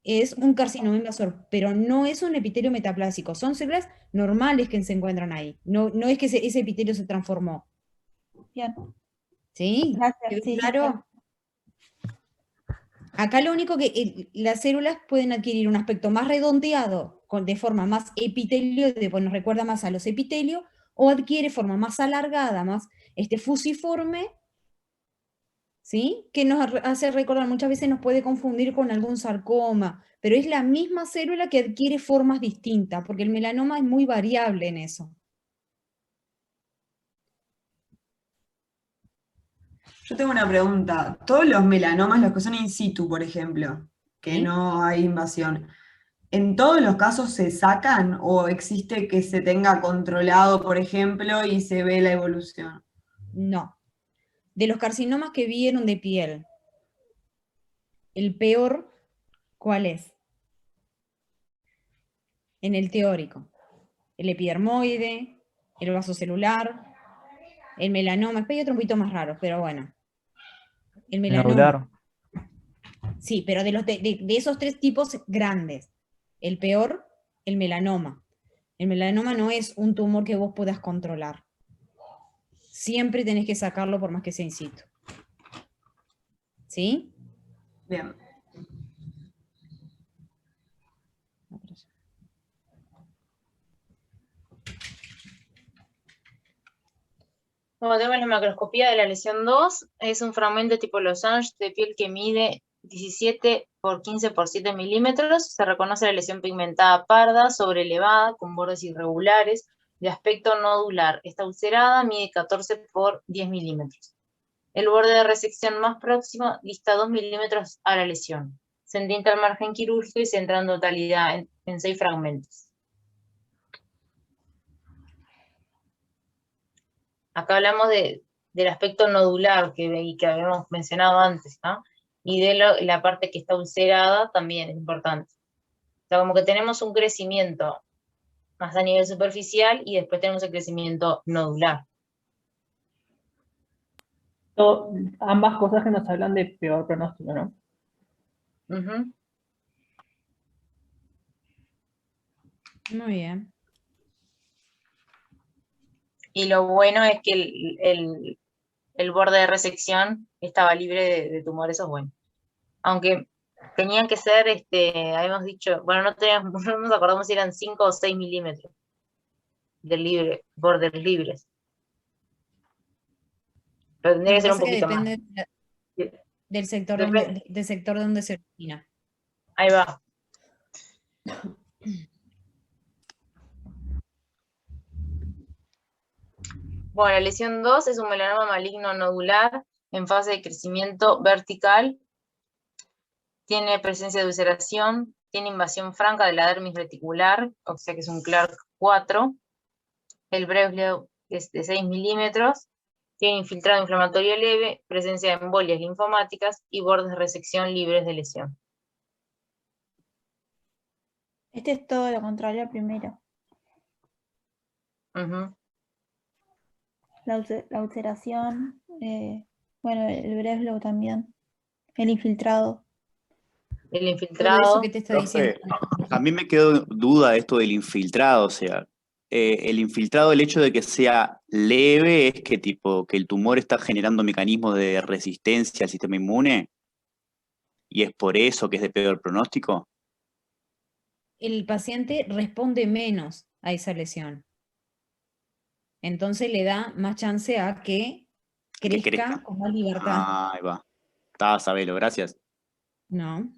es un carcinoma invasor, pero no es un epitelio metaplásico. Son células normales que se encuentran ahí. No es que ese epitelio se transformó. Bien. ¿Sí? Gracias. ¿Quedó Sí, claro? Acá lo único que las células pueden adquirir un aspecto más redondeado, de forma más epitelio, nos recuerda más a los epitelios, o adquiere forma más alargada, más fusiforme, ¿sí? Que nos hace recordar, muchas veces nos puede confundir con algún sarcoma, pero es la misma célula que adquiere formas distintas, porque el melanoma es muy variable en eso. Yo tengo una pregunta. Todos los melanomas, los que son in situ, por ejemplo, que ¿Sí? no hay invasión, ¿en todos los casos se sacan o existe que se tenga controlado, por ejemplo, y se ve la evolución? No. De los carcinomas que vieron de piel, el peor, ¿cuál es? En el teórico. El epidermoide, el vasocelular, el melanoma. Después hay otro un poquito más raro, pero bueno. El melanoma. Nodular. Sí, pero de esos tres tipos grandes. El peor, el melanoma. El melanoma no es un tumor que vos puedas controlar. Siempre tenés que sacarlo por más que sea in situ. ¿Sí? Bien. Como tenemos la macroscopía de la lesión 2, es un fragmento tipo Losange de piel que mide 17 por 15 por 7 milímetros. Se reconoce la lesión pigmentada parda, sobrelevada, con bordes irregulares, de aspecto nodular. Está ulcerada, mide 14 por 10 milímetros. El borde de resección más próximo dista 2 milímetros a la lesión. se entiende al margen quirúrgico y se entra en totalidad en 6 fragmentos. Acá hablamos del aspecto nodular que habíamos mencionado antes, ¿no? Y de la parte que está ulcerada también es importante. O sea, como que tenemos un crecimiento más a nivel superficial y después tenemos el crecimiento nodular. Ambas cosas que nos hablan de peor pronóstico, ¿no? Ujú. Muy bien. Y lo bueno es que el borde de resección estaba libre de tumores, eso es bueno. Aunque tenían que ser, habíamos dicho, bueno, no nos acordamos si eran 5 o 6 milímetros de bordes libres. Pero tendría que ser un Pasa que poquito más. depende del sector, Depende. del sector donde se origina. Ahí va. Bueno, la lesión 2 es un melanoma maligno nodular en fase de crecimiento vertical. Tiene presencia de ulceración, tiene invasión franca de la dermis reticular, o sea que es un Clark 4. El Breslow es de 6 milímetros. Tiene infiltrado inflamatorio leve, presencia de embolias linfomáticas y bordes de resección libres de lesión. Este es todo lo contrario al primero. Ujú. La ulceración, bueno, el Breslow también. El infiltrado. El Todo eso infiltrado. que te está diciendo. Profe, a mí me quedó duda esto del infiltrado, o sea, el infiltrado, el hecho de que sea leve es que tipo que el tumor está generando mecanismos de resistencia al sistema inmune y es por eso que es de peor pronóstico. El paciente responde menos a esa lesión. Entonces le da más chance a que crezca con más libertad. Ah, ahí va. Está, sabelo, gracias. No.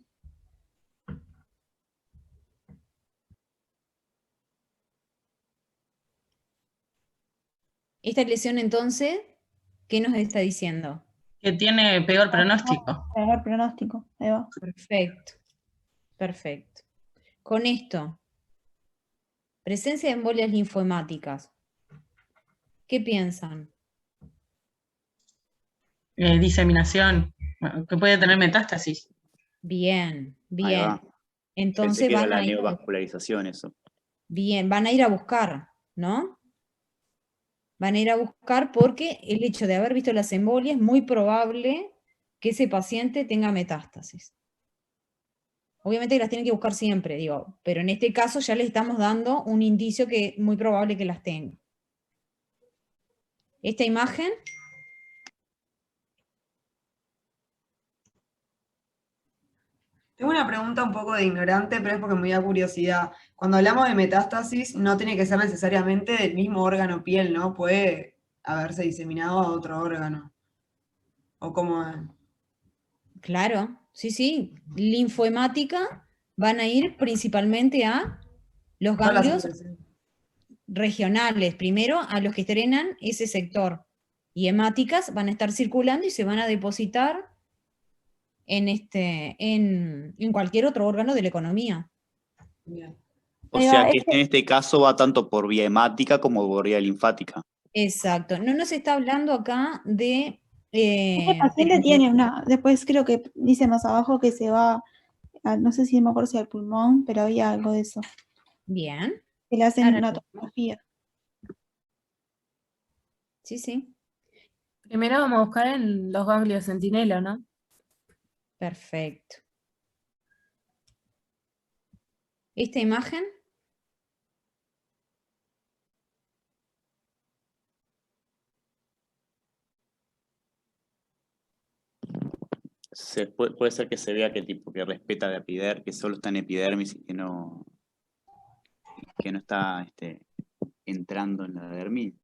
Esta lesión entonces, ¿qué nos está diciendo? Que tiene peor pronóstico. Peor pronóstico, ahí va. Perfecto. Perfecto. Con esto, presencia de embolias linfohemáticas. ¿Qué piensan? Diseminación, bueno, que puede tener metástasis. Bien, Ahí bien. va. Entonces Pensé que era van la a ir, neovascularización eso. bien, van a ir a buscar, ¿no? Van a ir a buscar porque el hecho de haber visto las embolias es muy probable que ese paciente tenga metástasis. Obviamente que las tienen que buscar siempre, digo, pero en este caso ya le estamos dando un indicio que es muy probable que las tenga. Esta imagen Tengo una pregunta un poco de ignorante, pero es porque me da curiosidad. Cuando hablamos de metástasis, no tiene que ser necesariamente del mismo órgano piel, ¿no? Puede haberse diseminado a otro órgano. ¿O cómo es? claro, sí, linfohemática van a ir principalmente a los Todas las ganglios secreciones. regionales, primero a los que estrenan ese sector, y hemáticas van a estar circulando y se van a depositar en cualquier otro órgano de la economía. Bien. O Ahí sea va, que en este caso va tanto por vía hemática como por vía linfática. Exacto, no nos está hablando acá de... Este paciente tiene después creo que dice más abajo que se va, no sé si me acuerdo si al pulmón, pero había algo de eso. Bien. Que le hacen Ahora una no. tomografía. Sí. Primero vamos a buscar en los ganglios centinela, ¿no? Perfecto. Esta imagen Puede ser que se vea que tipo que respeta la epidermis, que solo está en epidermis y que no está entrando en la dermis,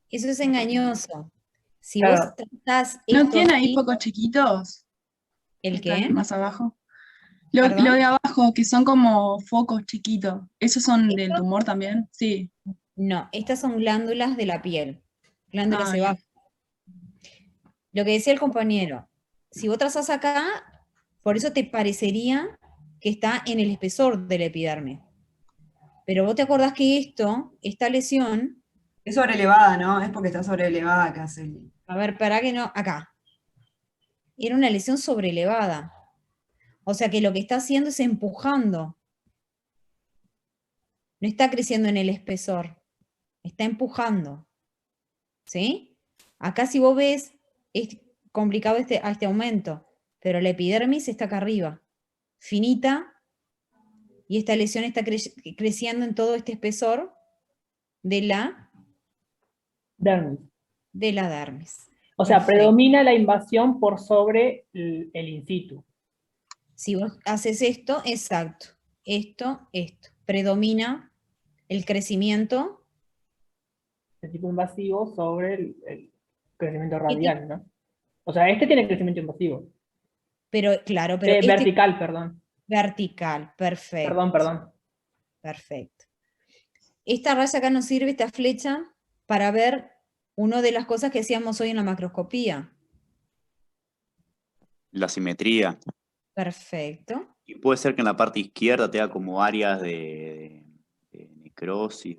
eso es engañoso. Si Claro. vos tratás ¿No esto tiene ahí así, focos chiquitos? ¿el Que están qué? más abajo. Lo ¿Perdón? de abajo, que son como focos chiquitos. ¿Esos son del ¿Estos? tumor también? Sí. No, estas son glándulas de la piel, glándulas Bien. sebáceas. Lo que decía el compañero, si vos trazás acá, Por eso te parecería que está en el espesor del epidermis. Pero vos te acordás que esta lesión, Es sobrelevada, ¿no? Es porque está sobrelevada acá, Celi. a ver, para que no, acá, era una lesión sobrelevada. O sea que lo que está haciendo es empujando. No está creciendo en el espesor, está empujando. ¿Sí? Acá si vos ves, es complicado a este aumento, pero la epidermis está acá arriba, finita, y esta lesión está creciendo en todo este espesor de la Dermis. dermis. O sea, Perfecto. predomina la invasión por sobre el in situ. Si vos haces esto, exacto, esto, predomina el crecimiento. De tipo invasivo sobre el crecimiento radial, ¿no? O sea, este tiene crecimiento invasivo. Pero, claro, pero vertical, perdón. Vertical, perfecto. Perdón. Perfecto. Esta raya acá nos sirve, esta flecha, para ver una de las cosas que hacíamos hoy en la macroscopía. La simetría. Perfecto. Y puede ser que en la parte izquierda tenga como áreas de necrosis,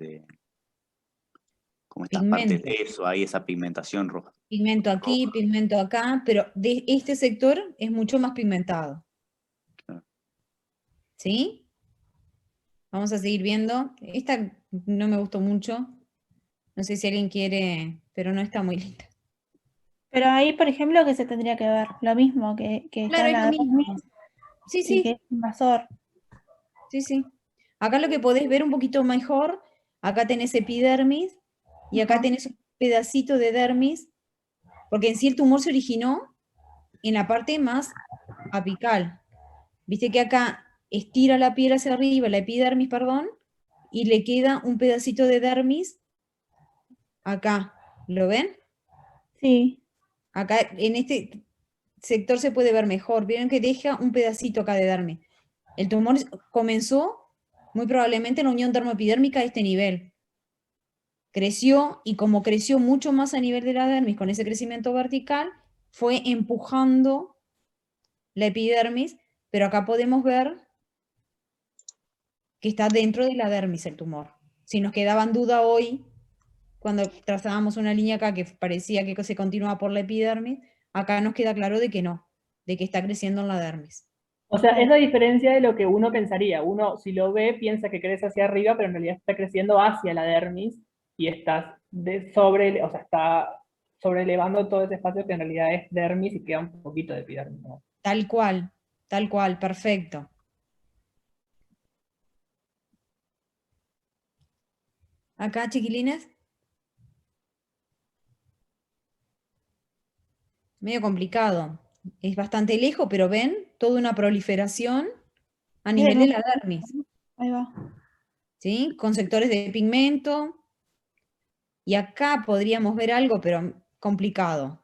como estas partes de eso, ahí esa pigmentación roja. Pigmento aquí, pigmento acá, pero de este sector es mucho más pigmentado. Claro. ¿Sí? Vamos a seguir viendo. Esta no me gustó mucho. No sé si alguien quiere, pero no está muy linda. Pero ahí, por ejemplo, que se tendría que ver lo mismo que Claro, está es la lo mismo. dermis Sí, y sí. que es invasor. Sí, sí. Acá lo que podés ver un poquito mejor, acá tenés epidermis y acá tenés un pedacito de dermis, porque en sí el tumor se originó en la parte más apical. Viste que acá estira la piel hacia arriba, la epidermis, perdón, y le queda un pedacito de dermis acá. ¿Lo ven? Sí. Acá en este sector se puede ver mejor. Vieron que deja un pedacito acá de dermis. El tumor comenzó muy probablemente en la unión dermoepidérmica a este nivel. Creció, y como creció mucho más a nivel de la dermis con ese crecimiento vertical, fue empujando la epidermis, pero acá podemos ver que está dentro de la dermis el tumor. Si nos quedaban duda hoy, cuando trazábamos una línea acá que parecía que se continuaba por la epidermis, acá nos queda claro de que no, de que está creciendo en la dermis. O sea, es la diferencia de lo que uno pensaría. Uno, si lo ve, piensa que crece hacia arriba, pero en realidad está creciendo hacia la dermis y está sobrelevando todo ese espacio que en realidad es dermis y queda un poquito de epidermis, ¿no? Tal cual, perfecto. Acá, chiquilines. Medio complicado. Es bastante lejos, pero ven, toda una proliferación a nivel de la dermis. Ahí va. ¿Sí? Con sectores de pigmento. Y acá podríamos ver algo, pero complicado.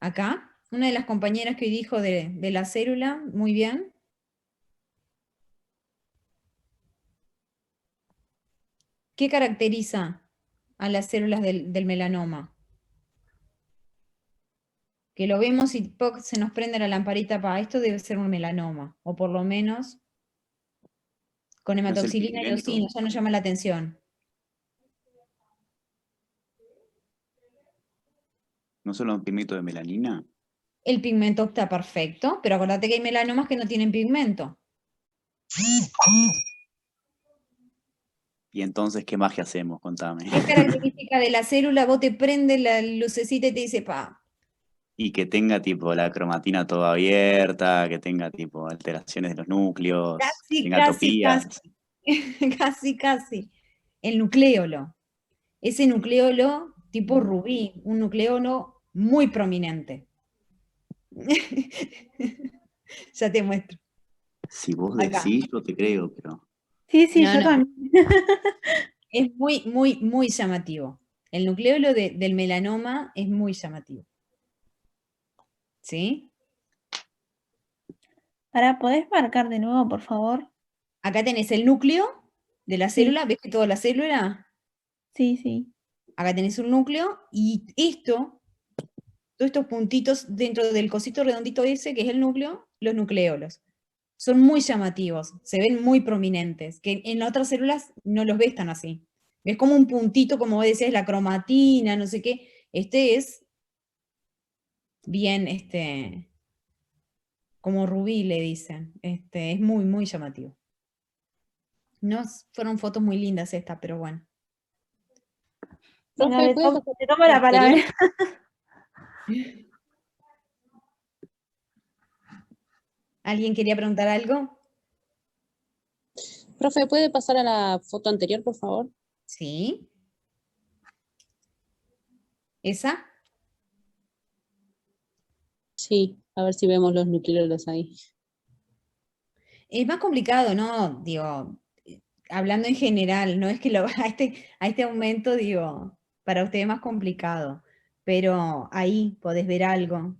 Acá, una de las compañeras que dijo de la célula, muy bien. ¿Qué caracteriza a las células del melanoma? Que lo vemos y se nos prende la lamparita para esto debe ser un melanoma, o por lo menos con hematoxilina y eosina, ya nos llama la atención. ¿No solo un pigmento de melanina? El pigmento está perfecto, pero acordate que hay melanomas que no tienen pigmento. ¿Y entonces qué magia hacemos? Contame. ¿Qué característica de la célula? Vos te prende la lucecita y te dice, pa. Y que tenga tipo la cromatina toda abierta, que tenga tipo alteraciones de los núcleos, que tenga atopías. Casi. El nucleolo. Ese nucleolo tipo rubí, un nucleolo muy prominente. Ya te muestro. Si vos Acá. decís, yo te creo, pero... Sí, No, yo no. también. Es muy llamativo. El nucleolo del melanoma es muy llamativo. ¿Sí? Ahora, ¿podés marcar de nuevo, por favor? Acá tenés el núcleo de la célula. ¿Ves que toda la célula? Sí. Acá tenés un núcleo y esto todos estos puntitos dentro del cosito redondito ese, que es el núcleo, los nucleolos. Son muy llamativos, se ven muy prominentes, que en las otras células no los ves tan así. Es como un puntito, como vos decías, la cromatina, no sé qué. Este es bien, como rubí le dicen. Es muy, muy llamativo. No fueron fotos muy lindas estas, pero bueno. Bueno, Profe, le ¿puede tomo, pasar le tomo la al palabra. anterior? ¿Alguien quería preguntar algo? Profe, ¿puede pasar a la foto anterior, por favor? Sí. ¿Esa? Sí, a ver si vemos los nucleolos ahí. Es más complicado, ¿no? Digo, hablando en general, no es que a este aumento, digo, para usted es más complicado, pero ahí podés ver algo.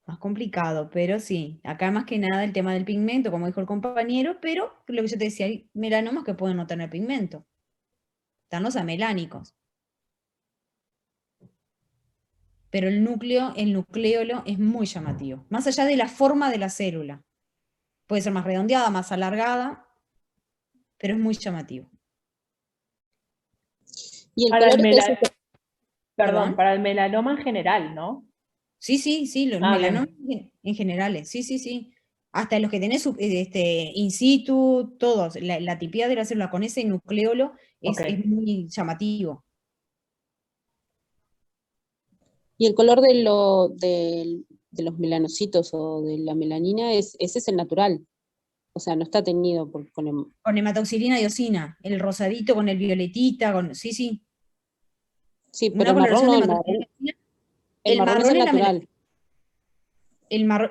Más complicado, pero sí. Acá más que nada el tema del pigmento, como dijo el compañero, pero lo que yo te decía, hay melanomas que pueden no tener pigmento. Están los amelánicos. Pero el nucleolo es muy llamativo. Más allá de la forma de la célula. Puede ser más redondeada, más alargada, pero es muy llamativo. Y el Para el color es mela- ese. Perdón, ¿Perdón? para el melanoma en general, ¿no? Sí, los Ah, melanomas bien. en generales, sí. Hasta los que tenés in situ, todos. La tipía de la célula con ese nucleolo Ok. es muy llamativo. Y el color de los melanocitos o de la melanina, ese es el natural. O sea, no está teñido Con hematoxilina y eosina, el rosadito con el violetita, sí. Sí, Una pero marrón coloración no, de el hematoxilina y eosina. el El marrón es marrón el es la natural.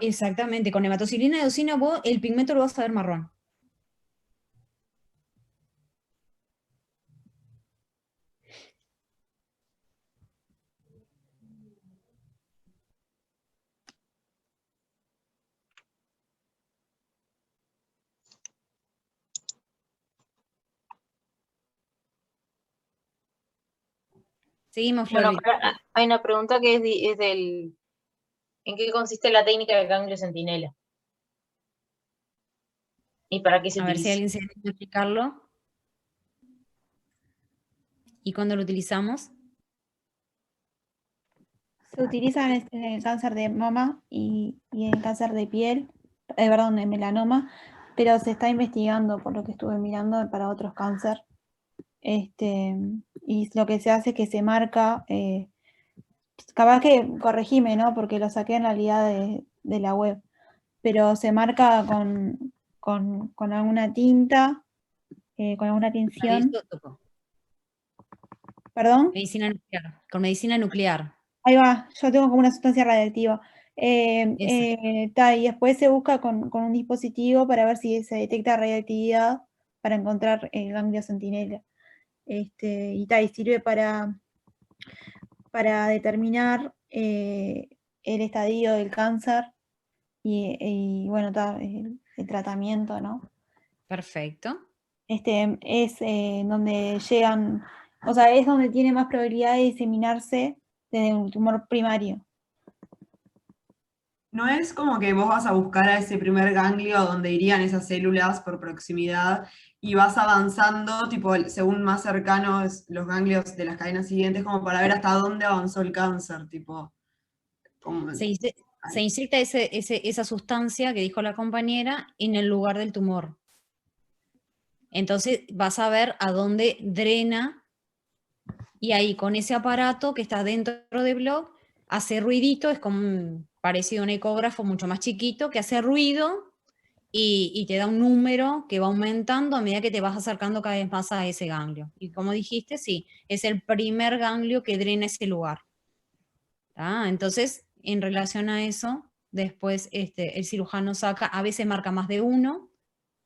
exactamente, con hematoxilina y eosina vos el pigmento lo vas a ver marrón. Seguimos, Bueno, Flor. hay una pregunta que es ¿en qué consiste la técnica del ganglio centinela? ¿Y para qué se A ver si utiliza? alguien se anima a explicarlo. ¿Y cuándo lo utilizamos? Se utilizan en el cáncer de mama y en el cáncer de piel, perdón, en melanoma, pero se está investigando, por lo que estuve mirando, para otros cáncer. Y lo que se hace es que se marca, capaz que corregime, ¿no? Porque lo saqué en realidad de la web, pero se marca con alguna tinta, con alguna tinción. Radioisótopo. ¿Perdón? Medicina nuclear. Con medicina nuclear. Ahí va, yo tengo como una sustancia radiactiva. Esa. Y después se busca con un dispositivo para ver si se detecta radiactividad para encontrar el ganglio centinela. Y sirve para determinar el estadio del cáncer y bueno, el tratamiento, ¿no? Perfecto. Es donde llegan, o sea, es donde tiene más probabilidad de diseminarse desde un tumor primario. No es como que vos vas a buscar a ese primer ganglio donde irían esas células por proximidad y vas avanzando, tipo, según más cercanos los ganglios de las cadenas siguientes, como para ver hasta dónde avanzó el cáncer, tipo. Se inyecta esa sustancia que dijo la compañera en el lugar del tumor. Entonces vas a ver a dónde drena y ahí con ese aparato que está dentro de Block hace ruidito, es como parecido a un ecógrafo mucho más chiquito, que hace ruido y te da un número que va aumentando a medida que te vas acercando cada vez más a ese ganglio. Y como dijiste, sí, es el primer ganglio que drena ese lugar. Entonces, en relación a eso, después el cirujano saca, a veces marca más de uno,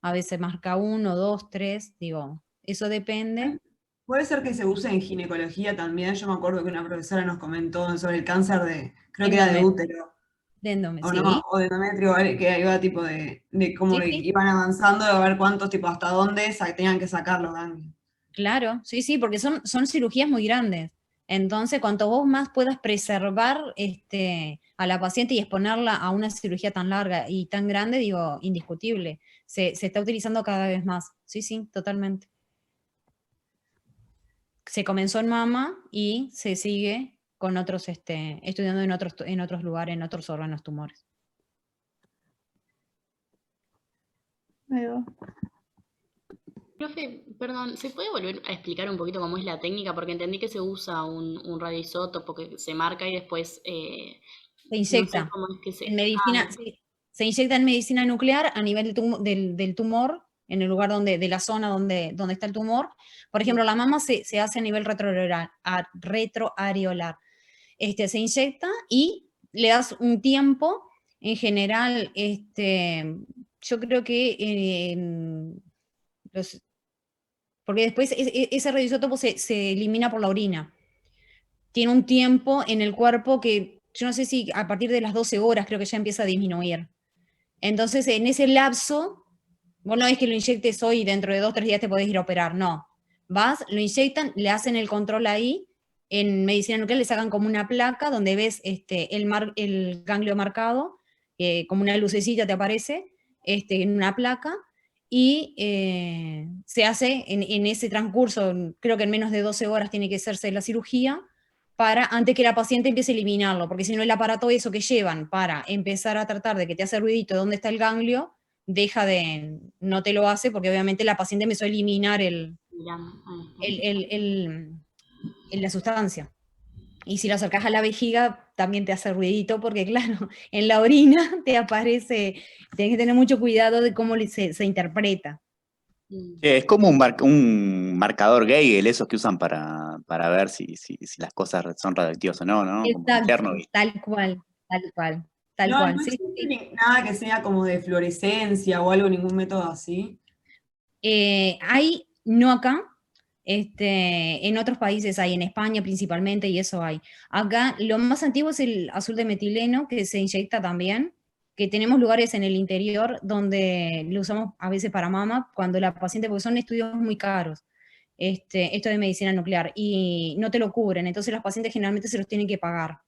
a veces marca 1, 2, 3, digo, eso depende. Puede ser que se use en ginecología también. Yo me acuerdo que una profesora nos comentó sobre el cáncer creo que era de útero. De endometrio, O, sí. no, o de endometrio, que iba tipo de cómo Sí. iban avanzando, de ver cuántos, tipo, hasta dónde tenían que sacar los ganglios. Claro, sí, porque son cirugías muy grandes. Entonces, cuanto vos más puedas preservar a la paciente y exponerla a una cirugía tan larga y tan grande, digo, indiscutible. Se está utilizando cada vez más. Sí, sí, totalmente. Se comenzó en mama y se sigue con otros, estudiando en otros lugares, en otros órganos tumores. Profe, perdón, ¿se puede volver a explicar un poquito cómo es la técnica? Porque entendí que se usa un radioisótopo que se marca y después Se no sé inyecta. cómo es que se... En medicina, se inyecta en medicina nuclear a nivel del tumor, en el lugar de la zona donde está el tumor. Por ejemplo, la mama se hace a nivel retroareolar. Se inyecta y le das un tiempo, en general, yo creo que porque después ese radioisótopo se elimina por la orina. Tiene un tiempo en el cuerpo que, yo no sé si a partir de las 12 horas creo que ya empieza a disminuir. Entonces, en ese lapso, vos no es que lo inyectes hoy y dentro de 2 o 3 días te podés ir a operar, no. Vas, lo inyectan, le hacen el control ahí, en medicina nuclear le sacan como una placa donde ves el ganglio marcado, como una lucecita te aparece, en una placa, y se hace en ese transcurso, creo que en menos de 12 horas tiene que hacerse la cirugía, antes que la paciente empiece a eliminarlo, porque si no el aparato eso que llevan para empezar a tratar de que te hace ruidito de dónde está el ganglio, no te lo hace, porque obviamente la paciente empezó a eliminar la sustancia. Y si lo acercas a la vejiga, también te hace ruidito, porque claro, en la orina te aparece, tienes que tener mucho cuidado de cómo se interpreta. Es como un marcador Geiger, esos que usan para ver si las cosas son radioactivas o no, ¿no? Como Exacto, Chernobyl. tal cual. No Sí, existe nada que sea como de fluorescencia o algo, ningún método así. Hay, no acá, en otros países hay, en España principalmente, y eso hay. Acá lo más antiguo es el azul de metileno, que se inyecta también, que tenemos lugares en el interior donde lo usamos a veces para mama, cuando la paciente, porque son estudios muy caros, esto de medicina nuclear, y no te lo cubren, entonces los pacientes generalmente se los tienen que pagar.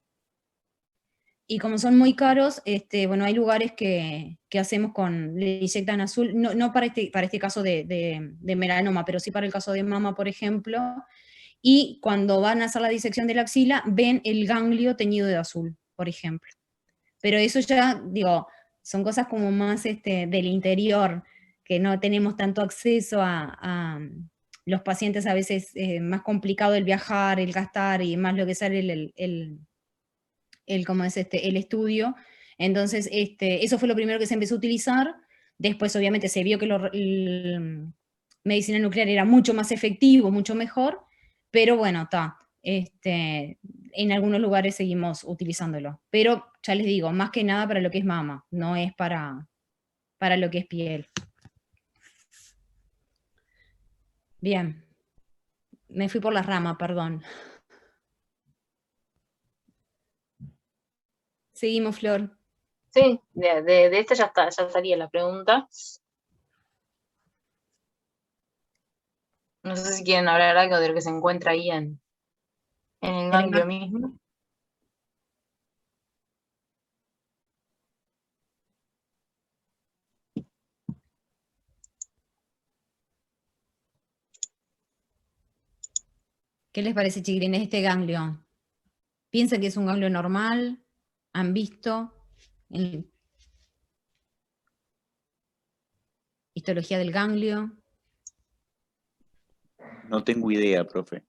Y como son muy caros, bueno, hay lugares que hacemos le inyectan azul, no para este caso de melanoma, pero sí para el caso de mama, por ejemplo, y cuando van a hacer la disección de la axila, ven el ganglio teñido de azul, por ejemplo. Pero eso ya, digo, son cosas como más del interior, que no tenemos tanto acceso a los pacientes, a veces más complicado el viajar, el gastar, y más lo que sale el estudio. Entonces, eso fue lo primero que se empezó a utilizar. Después, obviamente, se vio que medicina nuclear era mucho más efectivo, mucho mejor, pero bueno, está. En algunos lugares seguimos utilizándolo. Pero, ya les digo, más que nada para lo que es mama, no es para lo que es piel. Bien. Me fui por la rama, perdón. Seguimos, Flor. Sí, de esta ya estaría la pregunta. No sé si quieren hablar algo de lo que se encuentra ahí en el ganglio mismo. ¿Qué les parece, chiquilines, este ganglio? ¿Piensan que es un ganglio normal? ¿Han visto histología del ganglio? No tengo idea, profe.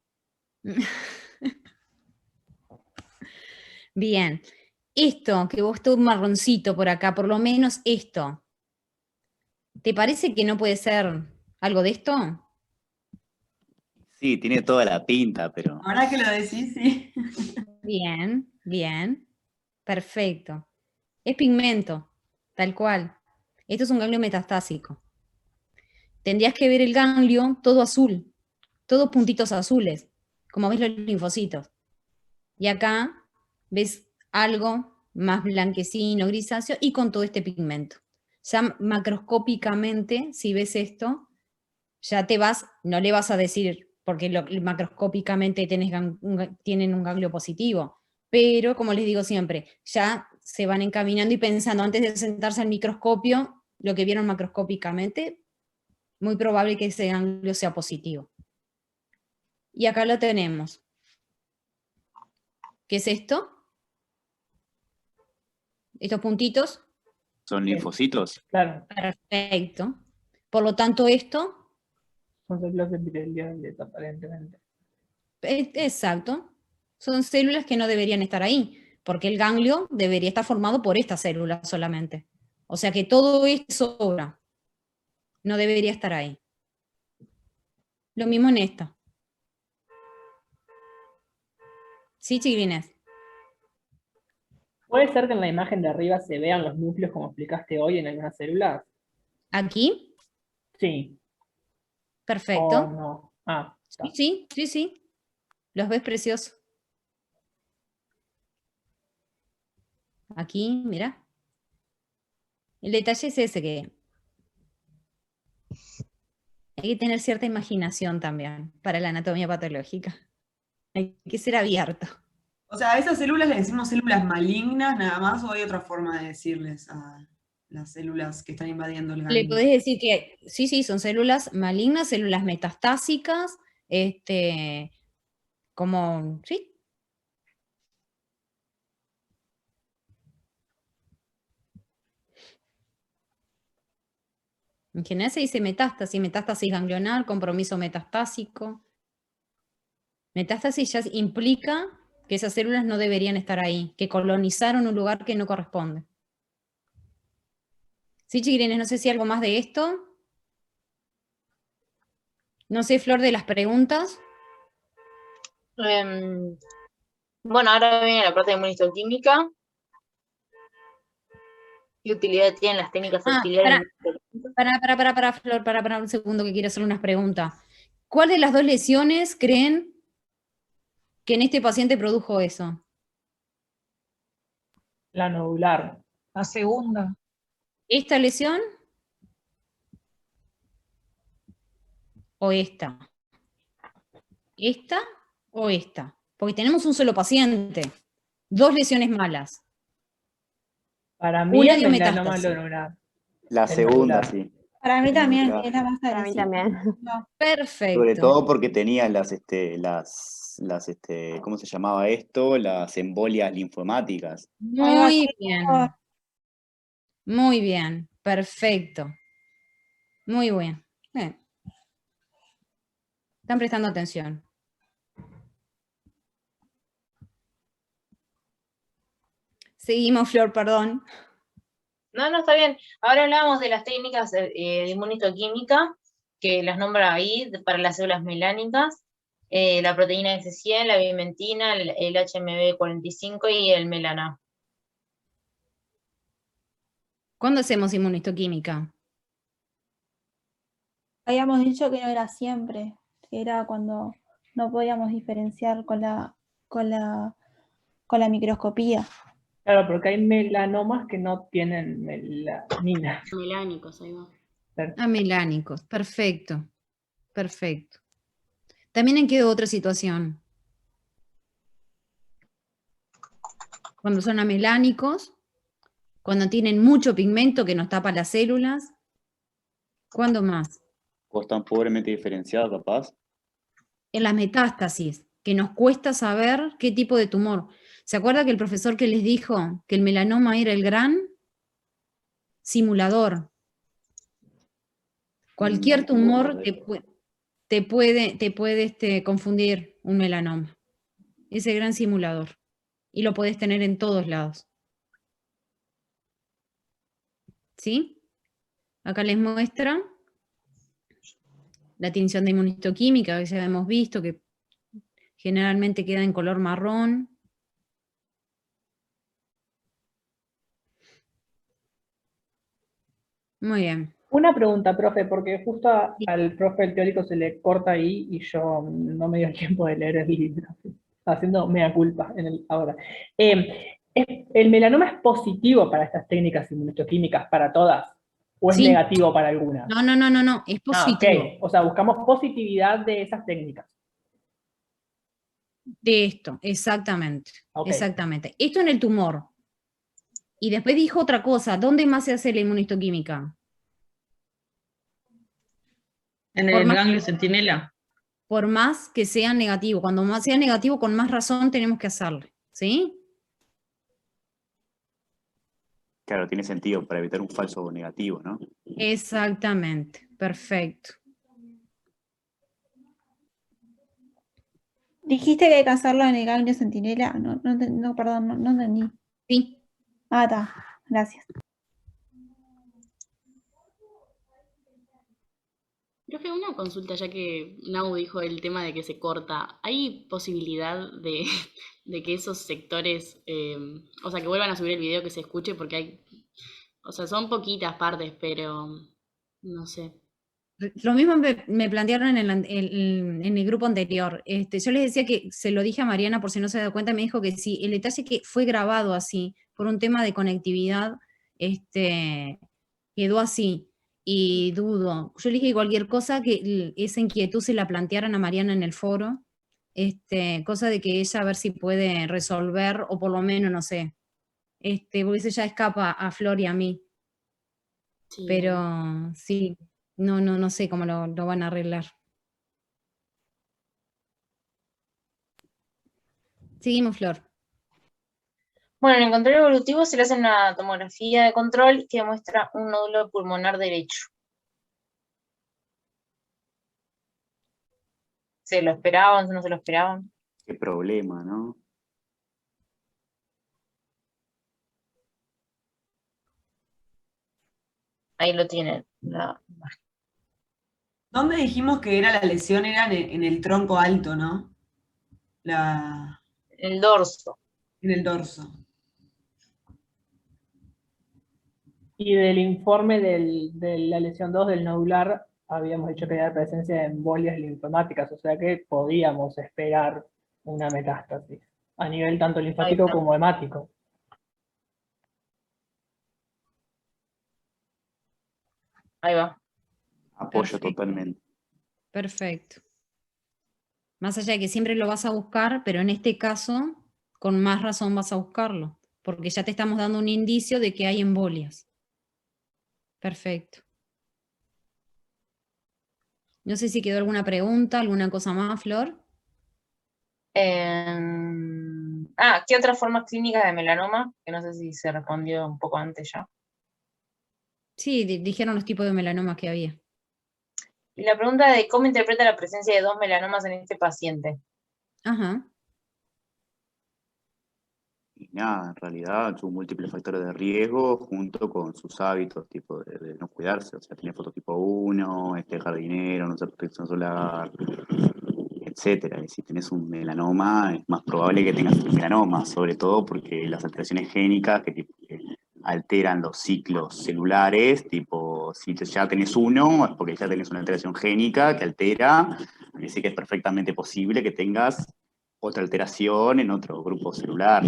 Bien. Esto, que vos todo un marroncito por acá, por lo menos esto, ¿te parece que no puede ser algo de esto? Sí, tiene toda la pinta, pero... Ahora que lo decís, sí. Bien, bien. Perfecto. Es pigmento, tal cual. Esto es un ganglio metastásico. Tendrías que ver el ganglio todo azul, todos puntitos azules, como ves los linfocitos. Y acá ves algo más blanquecino, grisáceo, y con todo este pigmento. Ya macroscópicamente, si ves esto, ya no le vas a decir porque macroscópicamente tienen un ganglio positivo. Pero, como les digo siempre, ya se van encaminando y pensando antes de sentarse al microscopio, lo que vieron macroscópicamente, muy probable que ese ganglio sea positivo. Y acá lo tenemos. ¿Qué es esto? Estos puntitos. ¿Son linfocitos? Claro, Perfecto. Por lo tanto, esto, son células epiteliales aparentemente. exacto, son células que no deberían estar ahí, porque el ganglio debería estar formado por estas células solamente. O sea que todo esto sobra. No debería estar ahí. Lo mismo en esta. ¿Sí, chiquilines? ¿Puede ser que en la imagen de arriba se vean los núcleos como explicaste hoy en algunas células? ¿Aquí? Sí. Perfecto. ¿O no? Ah, está. Sí, sí, sí. Los ves preciosos. Aquí, mira. El detalle es ese, que hay que tener cierta imaginación también para la anatomía patológica. Hay que ser abierto. O sea, ¿a esas células le decimos células malignas nada más o hay otra forma de decirles a las células que están invadiendo el Le ganglio? podés decir que sí, sí, son células malignas, células metastásicas, como, sí. En general se dice metástasis, metástasis ganglionar, compromiso metastásico. Metástasis ya implica que esas células no deberían estar ahí, que colonizaron un lugar que no corresponde. Sí, chiquilines, no sé si algo más de esto. No sé, Flor, de las preguntas. Bueno, ahora viene la parte de inmunistoquímica. ¿Qué utilidad tienen las técnicas auxiliares? Para, Flor, para un segundo que quiero hacer unas preguntas. ¿Cuál de las dos lesiones creen que en este paciente produjo eso? La nodular. La segunda. ¿Esta lesión? ¿O esta? ¿Esta o esta? Porque tenemos un solo paciente. Dos lesiones malas. Para mí Una el dio melanoma metástasis. nodular. La El segunda, nodular. sí. Para mí también Claro. es la más Para mí agresiva. también. Perfecto. Sobre todo porque tenía ¿cómo se llamaba esto? Las embolias linfomáticas. Muy bien. Muy bien. Perfecto. Muy bien. Bien. Están prestando atención. Seguimos, Flor, perdón. No, está bien. Ahora hablamos de las técnicas de inmunistoquímica, que las nombra ahí para las células melánicas, la proteína S100, la vimentina, el HMB45 y el melana. ¿Cuándo hacemos inmunistoquímica? Habíamos dicho que no era siempre, que era cuando no podíamos diferenciar con la microscopía. Claro, porque hay melanomas que no tienen melanina. Melánicos, ahí va. Melánicos, perfecto. Perfecto. También en qué otra situación. Cuando son amelánicos, cuando tienen mucho pigmento que nos tapa las células. ¿Cuándo más? ¿O están pobremente diferenciadas, capaz? En las metástasis, que nos cuesta saber qué tipo de tumor. ¿Se acuerda que el profesor que les dijo que el melanoma era el gran simulador? Cualquier tumor te puede confundir un melanoma. Es el gran simulador. Y lo podés tener en todos lados. ¿Sí? Acá les muestra la tinción de inmunistoquímica, que ya hemos visto, que generalmente queda en color marrón. Muy bien. Una pregunta, profe, porque justo al profe el teórico se le corta ahí y yo no me dio tiempo de leer el libro, haciendo mea culpa ahora. ¿El melanoma es positivo para estas técnicas inmunistoquímicas, para todas? ¿O es Sí. negativo para algunas? No, es positivo. Ok. O sea, buscamos positividad de esas técnicas. De esto, exactamente. Ok. Exactamente. Esto en el tumor. Y después dijo otra cosa. ¿Dónde más se hace la inmunistoquímica? En Por el más, ganglio centinela. por más que sea negativo. Cuando más sea negativo, con más razón tenemos que hacerlo. ¿Sí? Claro, tiene sentido para evitar un falso negativo, ¿no? Exactamente. Perfecto. ¿Dijiste que hay que hacerlo en el ganglio centinela? Perdón, no entendí. Sí. Ah, está. Gracias. Profe, una consulta, ya que Nau dijo el tema de que se corta. ¿Hay posibilidad de, de que esos sectores, o sea, que vuelvan a subir el video, que se escuche? Porque hay, o sea, son poquitas partes, pero no sé. Lo mismo me plantearon en el grupo anterior. Yo les decía que se lo dije a Mariana por si no se da cuenta, me dijo que sí. El detalle que fue grabado así, por un tema de conectividad, quedó así. Y dudo. Yo le dije cualquier cosa que esa inquietud se la plantearan a Mariana en el foro, cosa de que ella a ver si puede resolver, o por lo menos, no sé, porque eso ya escapa a Flor y a mí. Sí, Pero sí, no sé cómo lo van a arreglar. Seguimos, Flor. Bueno, en el control evolutivo se le hace una tomografía de control que muestra un nódulo pulmonar derecho. ¿Se lo esperaban? ¿No se lo esperaban? Qué problema, ¿no? Ahí lo tienen. ¿Dónde dijimos que era la lesión? Era en el tronco alto, ¿no? El dorso. En el dorso. Y del informe de la lesión 2 del nodular, habíamos dicho que había presencia de embolias linfomáticas, o sea que podíamos esperar una metástasis, a nivel tanto linfático como hemático. Ahí va. Apoyo Perfecto. totalmente. Perfecto. Más allá de que siempre lo vas a buscar, pero en este caso, con más razón vas a buscarlo, porque ya te estamos dando un indicio de que hay embolias. Perfecto. No sé si quedó alguna pregunta, alguna cosa más, Flor. ¿Qué otras formas clínicas de melanoma? Que no sé si se respondió un poco antes ya. Sí, dijeron los tipos de melanomas que había. Y la pregunta de cómo interpreta la presencia de 2 melanomas en este paciente. Ajá. Y nada, en realidad sus múltiples factores de riesgo junto con sus hábitos, tipo de no cuidarse. O sea, tiene fototipo 1, jardinero, no usa protección solar, etcétera. Y si tenés un melanoma, es más probable que tengas un melanoma, sobre todo porque las alteraciones génicas que alteran los ciclos celulares, tipo, si ya tenés uno, es porque ya tenés una alteración génica que altera, así que es perfectamente posible que tengas otra alteración en otro grupo celular.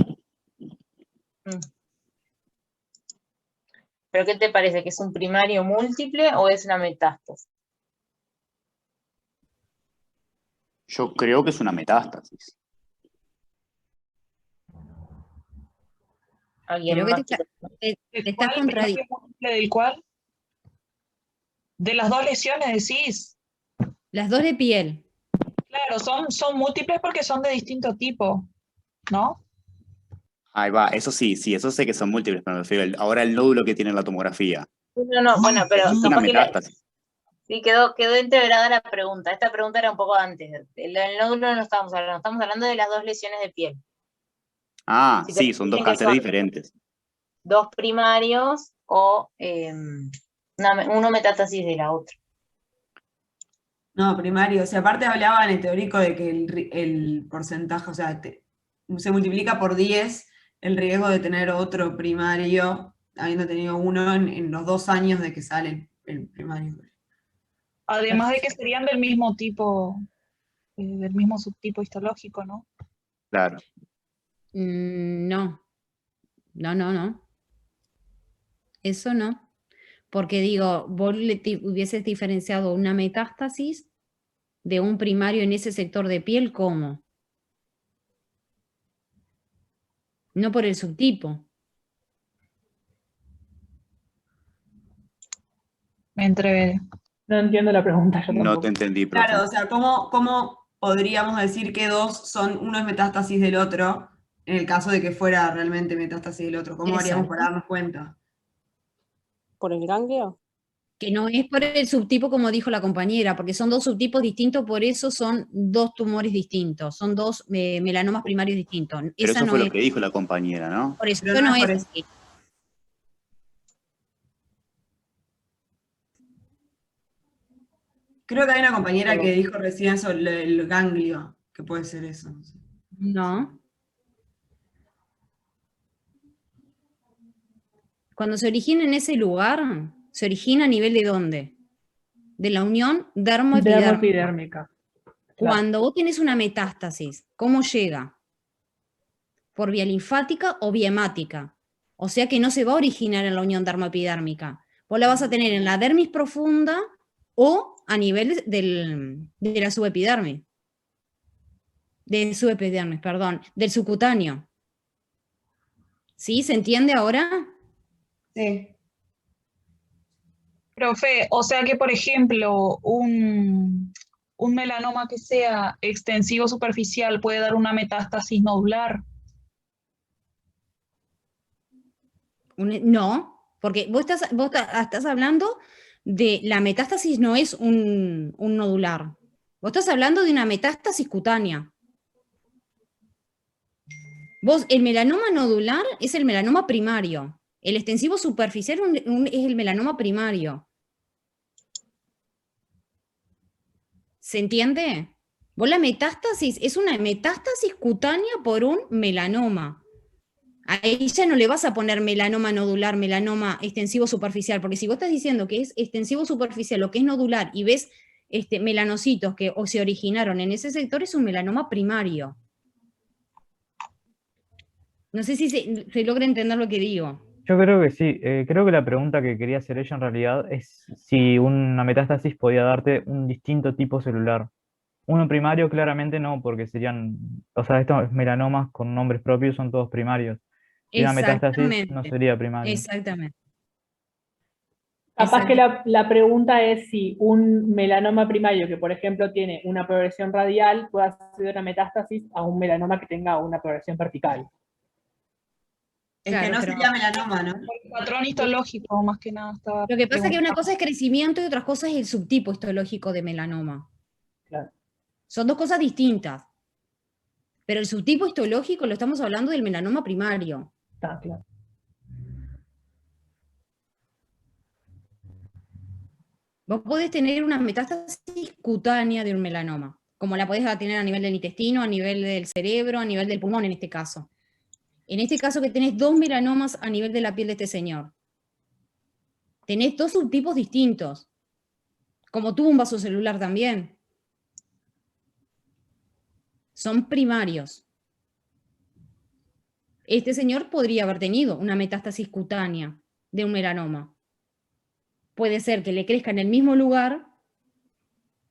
¿Pero qué te parece? ¿Que es un primario múltiple o es una metástasis? Yo creo que es una metástasis. ¿Alguien Creo que más te estás ¿Cuál? contradiciendo. ¿Múltiple del cual? De las dos lesiones decís. Las dos de piel. Claro, son múltiples porque son de distinto tipo, ¿no? Ahí va, eso sí, eso sé que son múltiples, pero me refiero ahora el nódulo que tiene la tomografía. No, bueno, pero Es una capaz que metástasis. sí, quedó integrada la pregunta. Esta pregunta era un poco antes. El nódulo no estamos hablando de las 2 lesiones de piel. Ah, Si te sí, son dos dicen que cánceres son diferentes. 2 primarios o uno metástasis de la otra. No, primario. O sea, aparte hablaba en el teórico de que el porcentaje, o sea, se multiplica por 10 el riesgo de tener otro primario, habiendo tenido uno en los 2 años de que sale el primario. Además de que serían del mismo tipo, del mismo subtipo histológico, ¿no? Claro. No. Eso no. Porque digo, vos hubieses diferenciado una metástasis de un primario en ese sector de piel, ¿cómo? No por el subtipo. Me entreveré. No entiendo la pregunta yo No tampoco. te entendí, profe. Claro, o sea, ¿cómo podríamos decir que uno es metástasis del otro, en el caso de que fuera realmente metástasis del otro? ¿Cómo haríamos Exacto. para darnos cuenta? ¿Por el ganglio? Que no es por el subtipo como dijo la compañera, porque son dos subtipos distintos, por eso son dos tumores distintos, son dos melanomas primarios distintos. Pero Esa eso no fue es. lo que dijo la compañera, ¿no? Por eso, Pero esto no no es es por eso. así. Creo que hay una compañera que dijo recién sobre el ganglio, que puede ser eso. No sé. No. Cuando se origina en ese lugar, se origina a nivel de ¿dónde? De la unión dermoepidérmica. Dermoepidérmica. Claro. Cuando vos tenés una metástasis, ¿cómo llega? ¿Por vía linfática o vía hemática? O sea que no se va a originar en la unión dermoepidérmica. Vos la vas a tener en la dermis profunda o a nivel de la subepidermis. Perdón, del subcutáneo. ¿Sí? ¿Se entiende ahora? Sí. Profe, o sea que, por ejemplo, un melanoma que sea extensivo superficial puede dar una metástasis nodular. No, porque vos estás hablando de la metástasis, no es un nodular. Vos estás hablando de una metástasis cutánea. Vos, el melanoma nodular es el melanoma primario. El extensivo superficial es el melanoma primario. ¿Se entiende? Vos la metástasis es una metástasis cutánea por un melanoma. Ahí ya no le vas a poner melanoma nodular, melanoma extensivo superficial, porque si vos estás diciendo que es extensivo superficial o que es nodular y ves melanocitos que o se originaron en ese sector, es un melanoma primario. No sé si se logra entender lo que digo. Yo creo que sí. Creo que la pregunta que quería hacer ella en realidad es si una metástasis podía darte un distinto tipo celular. Uno primario claramente no, porque serían, o sea, estos melanomas con nombres propios son todos primarios. Y una metástasis no sería primaria. Exactamente. Capaz que la pregunta es si un melanoma primario que, por ejemplo, tiene una progresión radial puede hacer una metástasis a un melanoma que tenga una progresión vertical. Es que no sería melanoma, ¿no? El patrón histológico, más que nada. Lo que pasa es que una cosa es crecimiento y otra cosa es el subtipo histológico de melanoma. Claro. Son dos cosas distintas. Pero el subtipo histológico lo estamos hablando del melanoma primario. Está claro. Vos podés tener una metástasis cutánea de un melanoma, como la podés tener a nivel del intestino, a nivel del cerebro, a nivel del pulmón en este caso. En este caso que tenés dos melanomas a nivel de la piel de este señor. Tenés dos subtipos distintos, como tuvo un vaso celular también. Son primarios. Este señor podría haber tenido una metástasis cutánea de un melanoma. Puede ser que le crezca en el mismo lugar,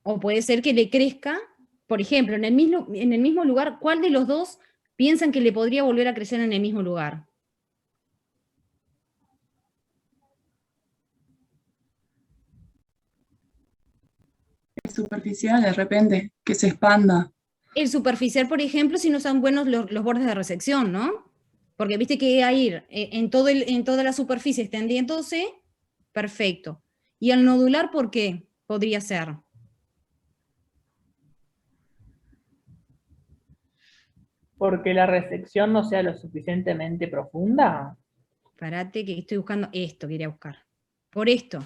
o puede ser que le crezca, por ejemplo, en el mismo lugar. ¿Cuál de los dos piensan que le podría volver a crecer en el mismo lugar? Es superficial de repente, que se expanda. El superficial, por ejemplo, si no son buenos los bordes de resección, ¿no? Porque viste que a ir en toda la superficie extendiéndose, perfecto. ¿Y el nodular por qué podría ser? Porque la resección no sea lo suficientemente profunda. Espérate que estoy buscando esto, quería buscar. Por esto.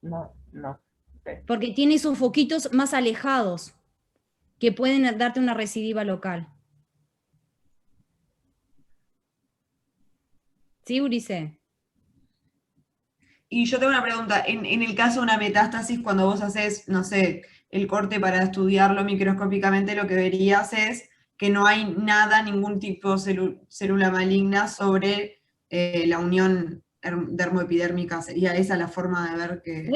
No. Porque tiene esos foquitos más alejados que pueden darte una recidiva local. ¿Sí, Ulises? Y yo tengo una pregunta, en el caso de una metástasis, cuando vos haces, no sé, el corte para estudiarlo microscópicamente, lo que verías es que no hay nada, ningún tipo de célula maligna sobre la unión dermoepidérmica, sería esa la forma de ver que...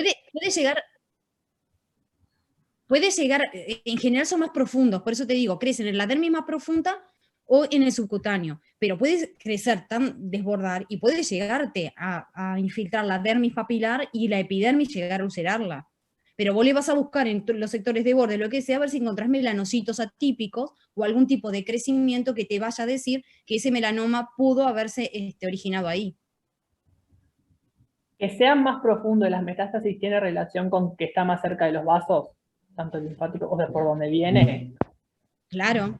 Puede llegar, en general son más profundos, por eso te digo, crecen en la dermis más profunda o en el subcutáneo, pero puede crecer desbordar y puede llegarte a infiltrar la dermis papilar y la epidermis llegar a ulcerarla. Pero vos le vas a buscar en los sectores de borde, lo que sea, a ver si encontrás melanocitos atípicos o algún tipo de crecimiento que te vaya a decir que ese melanoma pudo haberse originado ahí. Que sean más profundos las metástasis tiene relación con que está más cerca de los vasos, tanto el linfático, o sea, por donde viene. Claro.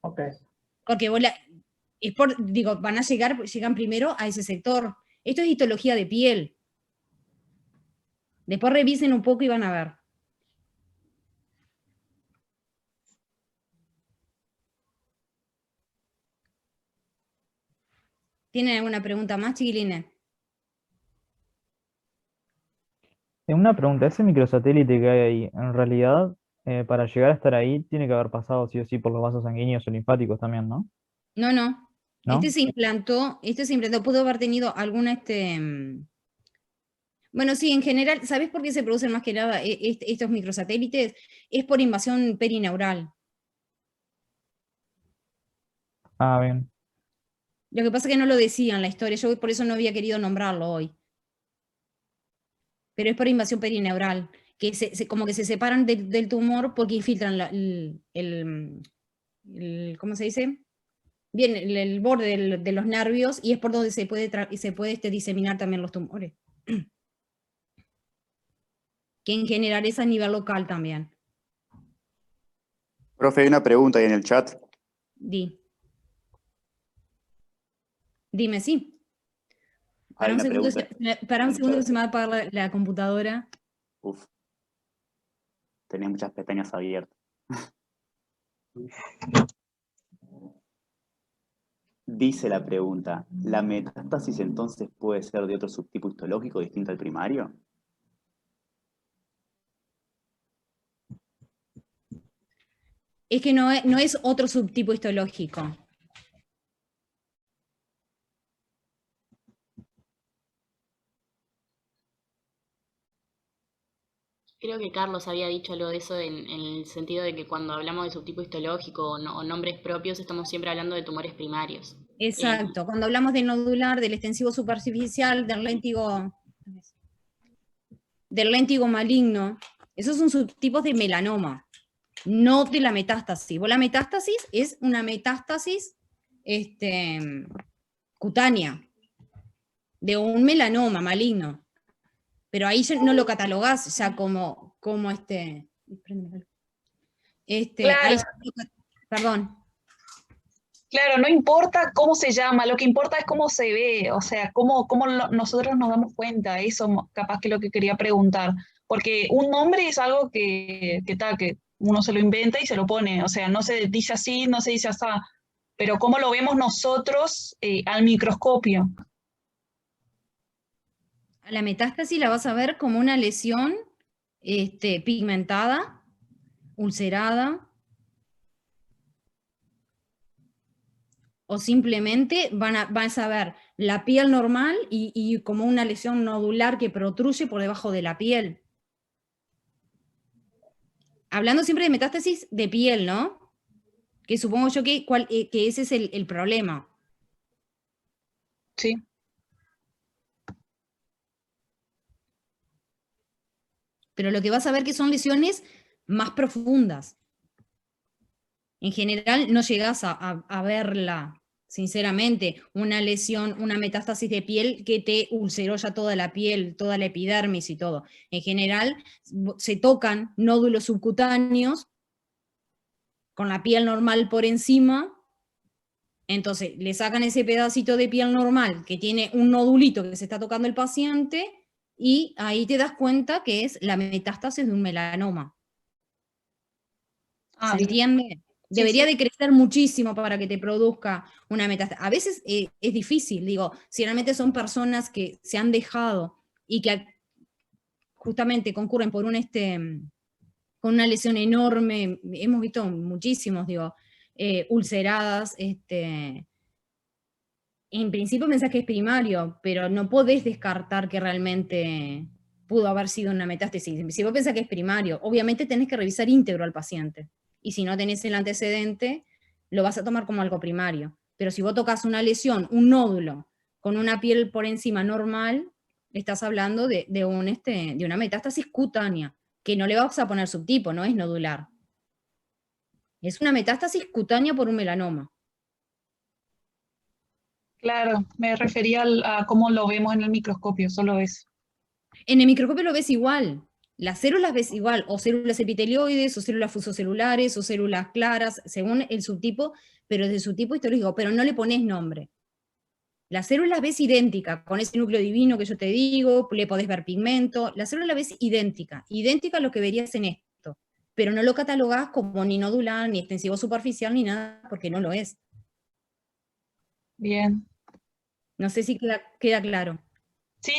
Ok. Porque vos van a llegan primero a ese sector. Esto es histología de piel. Después revisen un poco y van a ver. ¿Tienen alguna pregunta más, chiquilines? Una pregunta, ese microsatélite que hay ahí, en realidad, para llegar a estar ahí, tiene que haber pasado sí o sí por los vasos sanguíneos o linfáticos también, ¿no? No, no. ¿No? Este se implantó, pudo haber tenido alguna, bueno, sí, en general, ¿sabés por qué se producen más que nada estos microsatélites? Es por invasión perineural. Ah, bien. Lo que pasa es que no lo decía en la historia, yo por eso no había querido nombrarlo hoy. Pero es por invasión perineural, que como que se separan del tumor porque infiltran ¿cómo se dice? Bien, el borde de los nervios, y es por donde se puede diseminar también los tumores. Que en general es a nivel local también. Profe, hay una pregunta ahí en el chat. Dime, sí. Para un segundo que se me va a apagar la computadora. Uf. Tenés muchas pestañas abiertas. Dice la pregunta, ¿la metástasis entonces puede ser de otro subtipo histológico distinto al primario? Es que no es otro subtipo histológico. Creo que Carlos había dicho algo de eso en el sentido de que cuando hablamos de subtipo histológico o nombres propios, estamos siempre hablando de tumores primarios. Exacto, cuando hablamos de nodular, del extensivo superficial, del léntigo maligno, esos son subtipos de melanoma, no de la metástasis. La metástasis es una metástasis cutánea, de un melanoma maligno, pero ahí ya no lo catalogás ya como Claro. perdón. Claro, no importa cómo se llama, lo que importa es cómo se ve, o sea, cómo nosotros nos damos cuenta, eso capaz que es lo que quería preguntar, porque un nombre es algo que uno se lo inventa y se lo pone, o sea, no se dice así, no se dice así, pero cómo lo vemos nosotros al microscopio. A la metástasis la vas a ver como una lesión pigmentada, ulcerada, o simplemente vas a ver la piel normal y como una lesión nodular que protruye por debajo de la piel. Hablando siempre de metástasis de piel, ¿no? Que supongo yo que ese es el problema. Sí. Pero lo que vas a ver que son lesiones más profundas. En general no llegás a verla, sinceramente, una lesión, una metástasis de piel que te ulceró ya toda la piel, toda la epidermis y todo. En general se tocan nódulos subcutáneos con la piel normal por encima, entonces le sacan ese pedacito de piel normal que tiene un nodulito que se está tocando el paciente y ahí te das cuenta que es la metástasis de un melanoma. ¿Se entiende? Debería de crecer muchísimo para que te produzca una metástasis. A veces es difícil, digo, si realmente son personas que se han dejado y que justamente concurren por con una lesión enorme, hemos visto muchísimos, digo, ulceradas, en principio pensás que es primario, pero no podés descartar que realmente pudo haber sido una metástasis. Si vos pensás que es primario, obviamente tenés que revisar íntegro al paciente. Y si no tenés el antecedente, lo vas a tomar como algo primario. Pero si vos tocas una lesión, un nódulo, con una piel por encima normal, estás hablando de una metástasis cutánea, que no le vas a poner subtipo, no es nodular. Es una metástasis cutánea por un melanoma. Claro, me refería a cómo lo vemos en el microscopio, solo eso. En el microscopio lo ves igual. Las células ves igual, o células epitelioides, o células fusocelulares, o células claras, según el subtipo, pero de subtipo histológico, pero no le pones nombre. La célula ves idéntica, con ese núcleo divino que yo te digo, le podés ver pigmento, la célula ves idéntica a lo que verías en esto, pero no lo catalogás como ni nodular, ni extensivo superficial, ni nada, porque no lo es. Bien. No sé si queda claro. Sí,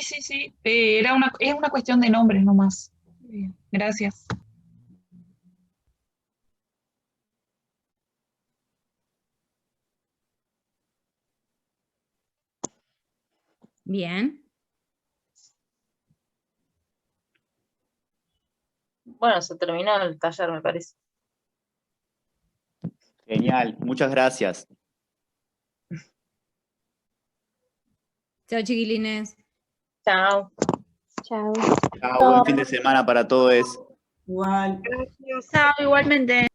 es una cuestión de nombres nomás. Bien, gracias. Bien. Bueno, se terminó el taller, me parece. Genial, muchas gracias. Chao, chiquilines. Chao. Chao. Chao, buen fin de semana para todos. Igual. Chao, igualmente.